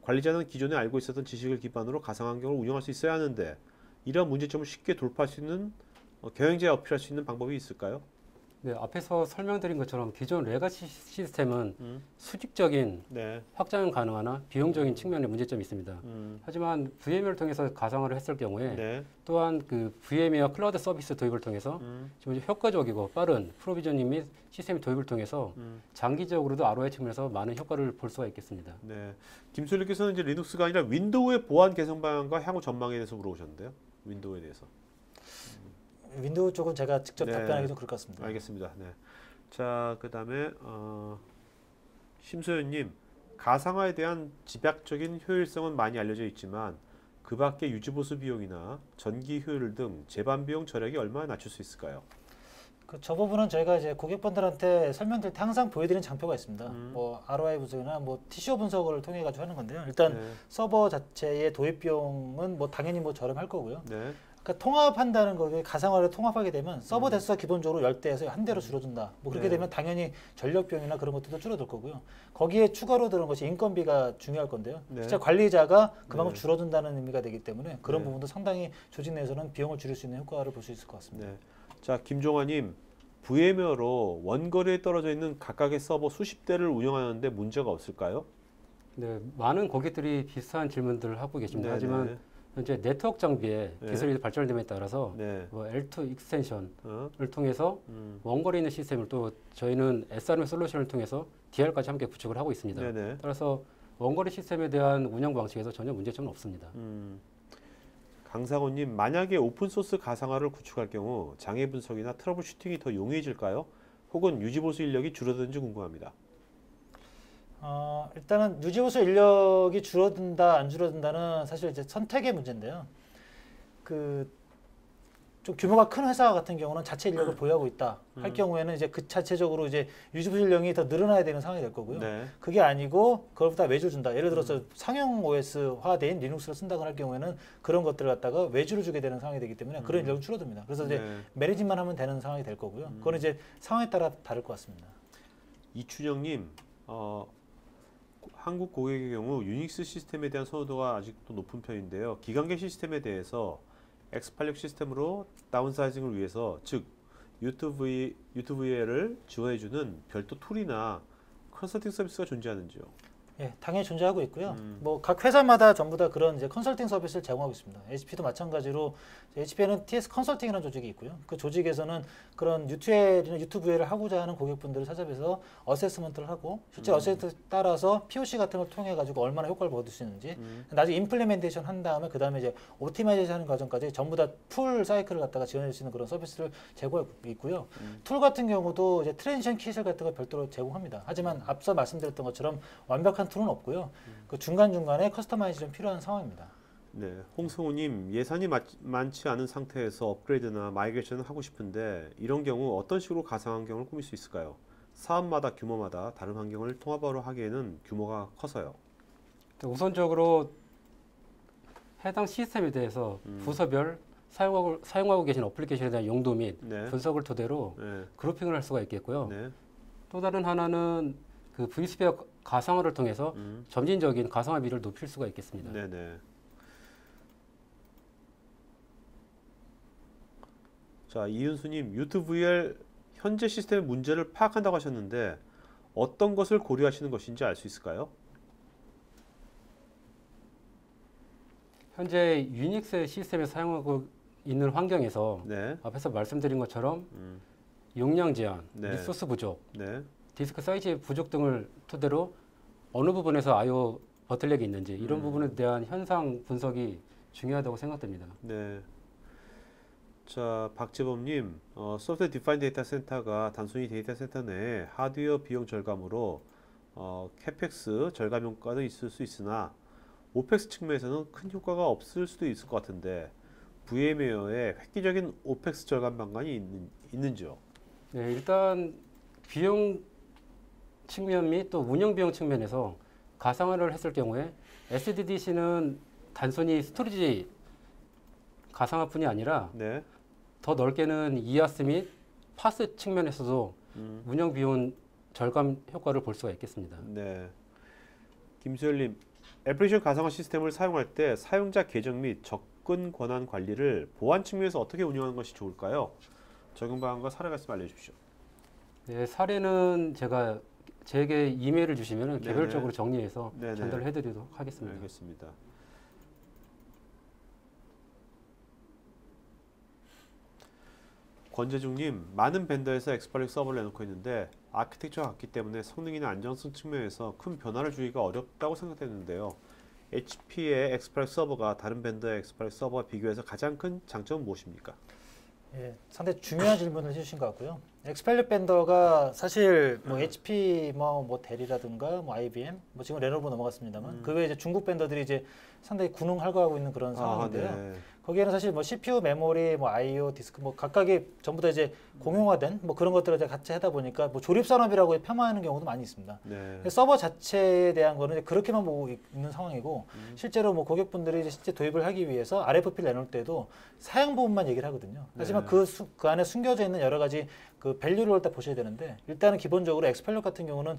관리자는 기존에 알고 있었던 지식을 기반으로 가상 환경을 운영할 수 있어야 하는데 이러한 문제점을 쉽게 돌파할 수 있는 경영자에 어필할 수 있는 방법이 있을까요? 네, 앞에서 설명드린 것처럼 기존 레가시 시스템은 수직적인 네. 확장 가능하나 비용적인 측면에 문제점이 있습니다. 하지만 VMware를 통해서 가상화를 했을 경우에 네. 또한 그 VMware 클라우드 서비스 도입을 통해서 좀 이제 효과적이고 빠른 프로비저닝 및 시스템 도입을 통해서 장기적으로도 ROI 측면에서 많은 효과를 볼 수가 있겠습니다. 네. 김솔리께서는 이제 리눅스가 아니라 윈도우의 보안 개선 방향과 향후 전망에 대해서 물어보셨는데요. 윈도우에 대해서. 윈도우 쪽은 제가 직접 네. 답변하기 좀 그럴 것 같습니다. 알겠습니다. 네. 자, 그다음에 심소연님, 가상화에 대한 집약적인 효율성은 많이 알려져 있지만 그 밖에 유지보수 비용이나 전기 효율 등 재반 비용 절약이 얼마나 낮출 수 있을까요? 저 부분은 저희가 이제 고객분들한테 설명드릴 때 항상 보여드리는 장표가 있습니다. 뭐 ROI 분석이나 뭐 TCO 분석을 통해 가지고 하는 건데요. 일단 네. 서버 자체의 도입 비용은 뭐 당연히 뭐 저렴할 거고요. 네. 그러니까 통합한다는 거, 가상화를 통합하게 되면 서버 대수가 기본적으로 10대에서 한 대로 줄어든다. 뭐 그렇게 네. 되면 당연히 전력 비용이나 그런 것들도 줄어들 거고요. 거기에 추가로 드는 것이 인건비가 중요할 건데요. 네. 진짜 관리자가 그만큼 네. 줄어든다는 의미가 되기 때문에 그런 네. 부분도 상당히 조직 내에서는 비용을 줄일 수 있는 효과를 볼 수 있을 것 같습니다. 네. 자, 김종환님, VM웨어로 원거리에 떨어져 있는 각각의 서버 수십 대를 운영하는데 문제가 없을까요? 네, 많은 고객들이 비슷한 질문들을 하고 계십니다. 네, 하지만 네. 현재 네트워크 장비의 네. 기술이 발전됨에 따라서 네. 뭐 L2 익스텐션을 어? 통해서 원거리 있는 시스템을 또 저희는 SRM 솔루션을 통해서 DR까지 함께 구축을 하고 있습니다. 네네. 따라서 원거리 시스템에 대한 운영 방식에서 전혀 문제점은 없습니다. 강상호님, 만약에 오픈소스 가상화를 구축할 경우 장애 분석이나 트러블 슈팅이 더 용이해질까요? 혹은 유지보수 인력이 줄어드는지 궁금합니다. 일단은 유지보수 인력이 줄어든다 안 줄어든다는 사실 이제 선택의 문제인데요. 좀 규모가 큰 회사 같은 경우는 자체 인력을 보유하고 있다 할 경우에는 이제 그 자체적으로 이제 유지보수 인력이 더 늘어나야 되는 상황이 될 거고요. 네. 그게 아니고 그걸보다 외주를 준다. 예를 들어서 상용 OS화된 리눅스를 쓴다고 할 경우에는 그런 것들을 갖다가 외주를 주게 되는 상황이 되기 때문에 그런 인력은 줄어듭니다. 그래서 이제 네. 매니징만 하면 되는 상황이 될 거고요. 그건 이제 상황에 따라 다를 것 같습니다. 이춘영님, 한국 고객의 경우 유닉스 시스템에 대한 선호도가 아직도 높은 편인데요. 기관계 시스템에 대해서 X86 시스템으로 다운사이징을 위해서 즉 UTVL을 지원해주는 별도 툴이나 컨설팅 서비스가 존재하는지요? 예, 당연히 존재하고 있고요. 뭐 각 회사마다 전부 다 그런 이제 컨설팅 서비스를 제공하고 있습니다. HP도 마찬가지로 HP에는 TS 컨설팅이라는 조직이 있고요. 그 조직에서는 그런 유튜브회나 유튜브회를 하고자 하는 고객분들을 찾아뵈서 어세스먼트를 하고 실제 어세스먼트에 따라서 POC 같은 걸 통해 가지고 얼마나 효과를 얻을 수 있는지 나중에 임플리멘테이션 한 다음에 그 다음에 이제 오티마이제이션 하는 과정까지 전부 다 풀 사이클을 갖다가 지원할 수 있는 그런 서비스를 제공하고 있고요. 툴 같은 경우도 이제 트랜지션 킷을 같은 걸 별도로 제공합니다. 하지만 앞서 말씀드렸던 것처럼 완벽한 툴은 없고요. 그 중간중간에 커스터마이즈가 필요한 상황입니다. 네, 홍성우님 예산이 많지 않은 상태에서 업그레이드나 마이그레이션을 하고 싶은데 이런 경우 어떤 식으로 가상 환경을 꾸밀 수 있을까요? 사업마다 규모마다 다른 환경을 통합으로 하기에는 규모가 커서요. 우선적으로 해당 시스템에 대해서 부서별 사용하고 계신 어플리케이션에 대한 용도 및 네. 분석을 토대로 네. 그룹핑을 할 수가 있겠고요. 네. 또 다른 하나는 그 vSphere 가상화를 통해서 점진적인 가상화 비율을 높일 수가 있겠습니다. 네네. 자, 이윤수님 유튜브 VR 현재 시스템의 문제를 파악한다고 하셨는데 어떤 것을 고려하시는 것인지 알 수 있을까요? 현재 유닉스 시스템을 사용하고 있는 환경에서 네. 앞에서 말씀드린 것처럼 용량 제한, 네. 리소스 부족, 네. 디스크 사이즈 부족 등을 토대로 어느 부분에서 I/O 버틀렉이 있는지 이런 부분에 대한 현상 분석이 중요하다고 생각됩니다. 네. 자, 박재범님, 소프트웨어 디파인 데이터 센터가 단순히 데이터 센터 내에 하드웨어 비용 절감으로 캐펙스 절감 효과는 있을 수 있으나 오펙스 측면에서는 큰 효과가 없을 수도 있을 것 같은데 VM웨어에 획기적인 오펙스 절감 방안이 있는지요? 네, 일단 비용 측면 및 또 운영 비용 측면에서 가상화를 했을 경우에 SDDC는 단순히 스토리지 가상화뿐이 아니라 네. 더 넓게는 이아스 및 파스 측면에서도 운영 비용 절감 효과를 볼 수가 있겠습니다. 네. 김수열님, 애플리케이션 가상화 시스템을 사용할 때 사용자 계정 및 접근 권한 관리를 보안 측면에서 어떻게 운영하는 것이 좋을까요? 적용 방안과 사례가 있으면 알려주십시오. 네, 사례는 제게 이메일을 주시면 네네. 개별적으로 정리해서 네네. 전달을 해드리도록 하겠습니다. 알겠습니다. 권재중님, 많은 벤더에서 엑스팔릭 서버를 내놓고 있는데 아키텍처가 같기 때문에 성능이나 안정성 측면에서 큰 변화를 주기가 어렵다고 생각되는데요. HP의 엑스팔릭 서버가 다른 벤더의 엑스팔릭 서버와 비교해서 가장 큰 장점은 무엇입니까? 예, 상당히 중요한 질문을 해주신 것 같고요. 엑스팔릿 밴더가 사실 뭐 HP, 뭐 델이라든가 뭐 IBM, 뭐 지금 레노버 넘어갔습니다만 그 외에 이제 중국 밴더들이 이제 상당히 군웅할거하고 있는 그런 상황인데요. 네. 거기에는 사실 뭐 CPU, 메모리, 뭐 I/O, 디스크 뭐 각각이 전부 다 이제 공용화된 뭐 그런 것들을 이제 같이 하다 보니까 뭐 조립 산업이라고 폄하하는 경우도 많이 있습니다. 네. 서버 자체에 대한 거는 이제 그렇게만 보고 있는 상황이고 실제로 뭐 고객분들이 이제 실제 도입을 하기 위해서 RFP를 내놓을 때도 사양 부분만 얘기를 하거든요. 하지만 네. 그 안에 숨겨져 있는 여러 가지 그 밸류를 다 보셔야 되는데 일단은 기본적으로 엑스팔릿 같은 경우는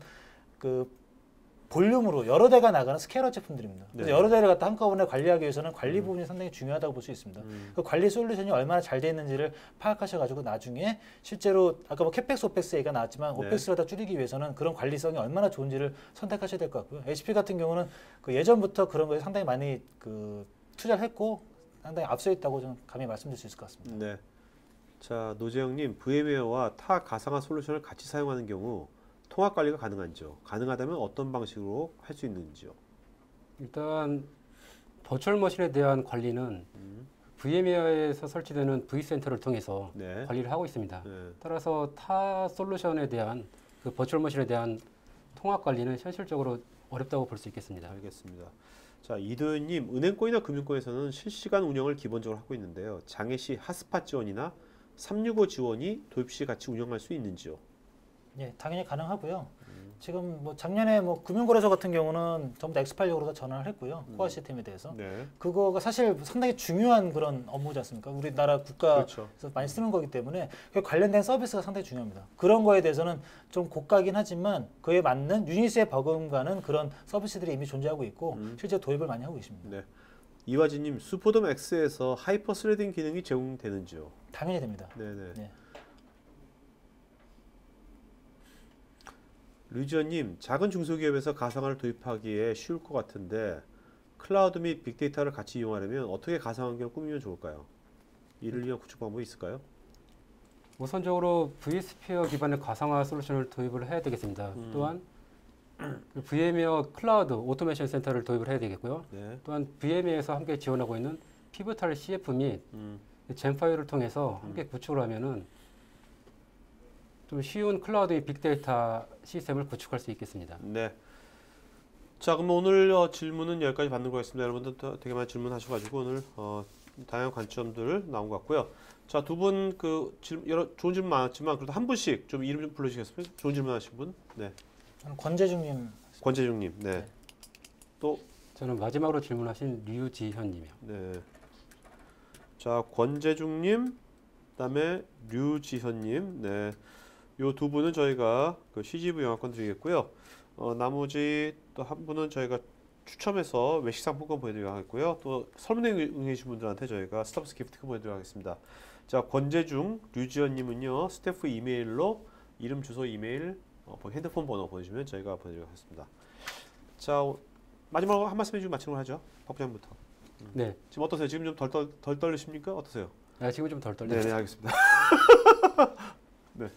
그 볼륨으로 여러 대가 나가는 스케일러 제품들입니다. 그래서 네. 여러 대를 갖다 한꺼번에 관리하기 위해서는 관리 부분이 상당히 중요하다고 볼 수 있습니다. 그 관리 솔루션이 얼마나 잘 돼 있는지를 파악하셔가지고 나중에 실제로 아까 뭐 캐펙스, 오펙스 얘기가 나왔지만 네. 오펙스를 다 줄이기 위해서는 그런 관리성이 얼마나 좋은지를 선택하셔야 될 것 같고요. HP 같은 경우는 그 예전부터 그런 거에 상당히 많이 그 투자를 했고 상당히 앞서 있다고 저는 감히 말씀드릴 수 있을 것 같습니다. 네. 자, 노재영님, VM웨어와 타 가상화 솔루션을 같이 사용하는 경우 통합 관리가 가능한지요? 가능하다면 어떤 방식으로 할 수 있는지요? 일단 버추얼 머신에 대한 관리는 VM웨어에서 설치되는 vCenter를 통해서 네. 관리를 하고 있습니다. 네. 따라서 타 솔루션에 대한 그 버추얼 머신에 대한 통합 관리는 현실적으로 어렵다고 볼 수 있겠습니다. 알겠습니다. 자, 이도현님, 은행권이나 금융권에서는 실시간 운영을 기본적으로 하고 있는데요. 장애 시 핫스팟 지원이나 365 지원이 도입 시 같이 운영할 수 있는지요? 예, 당연히 가능하고요. 지금 뭐 작년에 뭐 금융거래소 같은 경우는 전부 다 엑스팔릭으로 다 전환을 했고요. 코어 시스템에 대해서. 네. 그거가 사실 상당히 중요한 그런 업무지 않습니까? 우리나라 국가에서 그렇죠. 많이 쓰는 거기 때문에 그 관련된 서비스가 상당히 중요합니다. 그런 거에 대해서는 좀 고가긴 하지만 그에 맞는 유닛에 버금가는 그런 서비스들이 이미 존재하고 있고 실제 도입을 많이 하고 있습니다. 네. 이화진님, 슈퍼돔 X에서 하이퍼 스레딩 기능이 제공되는지요? 당연히 됩니다. 네네. 네. 류지연님, 작은 중소기업에서 가상화를 도입하기에 쉬울 것 같은데 클라우드 및 빅데이터를 같이 이용하려면 어떻게 가상 환경을 꾸미면 좋을까요? 이를 위한 구축 방법이 있을까요? 우선적으로 vSphere 기반의 가상화 솔루션을 도입을 해야 되겠습니다. 또한 VM웨어 클라우드 오토메이션 센터를 도입을 해야 되겠고요. 네. 또한 VM웨어에서 함께 지원하고 있는 피보탈 CF 및 젠파이어를 통해서 함께 구축을 하면은 좀 쉬운 클라우드 의 빅데이터 시스템을 구축할 수 있겠습니다. 네. 자, 그럼 오늘 질문은 여기까지 받는 거겠습니다. 여러분들 되게 많이 질문하셔가지고 오늘 다양한 관점들 나온 것 같고요. 자, 두 분 여러 좋은 질문 많았지만 그래도 한 분씩 좀 이름 좀 불러주시겠습니까? 좋은 질문하신 분. 네. 저는 권재중님. 권재중님. 네. 또 저는 마지막으로 질문하신 류지현님이요. 네. 자, 권재중님, 그다음에 류지현님. 네. 요 두 분은 저희가 그 CGV 영화권 드리겠고요. 나머지 또 한 분은 저희가 추첨해서 외식 상품권 보내드리도록 하겠고요. 또 설문에 응해주신 분들한테 저희가 스타벅스 기프트콘 보내드리도록 하겠습니다. 자, 권재중, 류지연님은요 스태프 이메일로 이름, 주소, 이메일, 핸드폰 번호 보내주시면 저희가 보내드리도록 하겠습니다. 자, 마지막으로 한 말씀 해주고 마치는 걸 하죠. 박 부장님부터. 네. 지금 어떠세요? 지금 좀 덜 떨리십니까? 어떠세요? 지금 좀 덜 떨려요. 네, 알겠습니다. 네.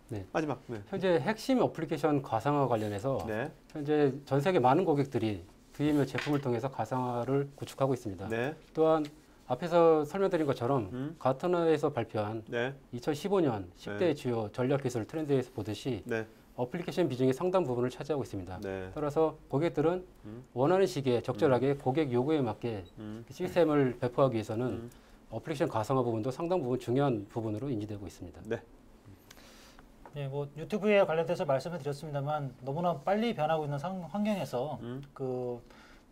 네. 마지막. 네. 현재 핵심 어플리케이션 가상화 관련해서 네. 현재 전 세계 많은 고객들이 VMware 제품을 통해서 가상화를 구축하고 있습니다. 네. 또한 앞에서 설명드린 것처럼 가트너에서 발표한 네. 2015년 10대 네. 주요 전략 기술 트렌드에서 보듯이 네. 어플리케이션 비중이 상당 부분을 차지하고 있습니다. 네. 따라서 고객들은 원하는 시기에 적절하게 고객 요구에 맞게 시스템을 배포하기 위해서는 어플리케이션 가상화 부분도 상당 부분 중요한 부분으로 인지되고 있습니다. 네. 예, 뭐 유튜브에 관련돼서 말씀을 드렸습니다만 너무나 빨리 변하고 있는 환경에서 그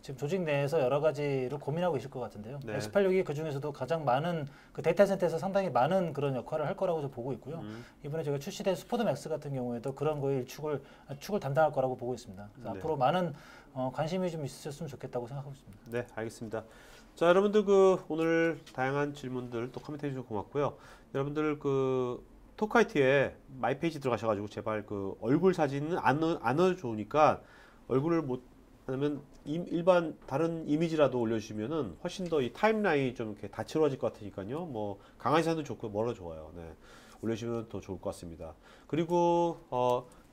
지금 조직 내에서 여러 가지를 고민하고 있을 것 같은데요. 네. X86이 그 중에서도 가장 많은 그 데이터 센터에서 상당히 많은 그런 역할을 할 거라고 보고 있고요. 이번에 저희가 출시된 스포드 맥스 같은 경우에도 그런 거에 축을 담당할 거라고 보고 있습니다. 그래서 네. 앞으로 많은 관심이 좀 있었으면 좋겠다고 생각하고 있습니다. 네, 알겠습니다. 자, 여러분들 오늘 다양한 질문들 또 코멘트 해주셔서 고맙고요. 여러분들 토크아이티에 마이 페이지 들어가셔가지고 제발 얼굴 사진은 안 넣어 좋으니까 얼굴을 못 하면 일반 다른 이미지라도 올려주시면은 훨씬 더 이 타임라인이 좀 이렇게 다채로워질 것 같으니까요. 뭐 강아지 사진도 좋고 뭐로 좋아요. 네, 올려주시면 더 좋을 것 같습니다. 그리고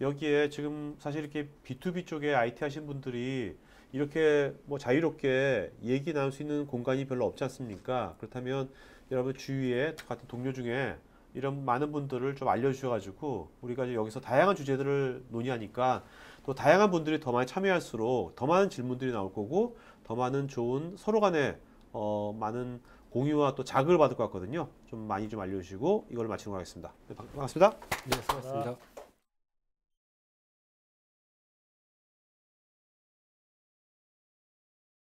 여기에 지금 사실 이렇게 B2B 쪽에 IT 하신 분들이 이렇게 뭐 자유롭게 얘기 나눌 수 있는 공간이 별로 없지 않습니까? 그렇다면 여러분 주위에 같은 동료 중에 이런 많은 분들을 좀 알려주셔가지고 우리가 이제 여기서 다양한 주제들을 논의하니까 또 다양한 분들이 더 많이 참여할수록 더 많은 질문들이 나올 거고 더 많은 좋은 서로 간에 많은 공유와 또 자극을 받을 것 같거든요. 좀 많이 좀 알려주시고 이걸 마치는 거 하겠습니다. 네, 반갑습니다. 네, 수고하셨습니다.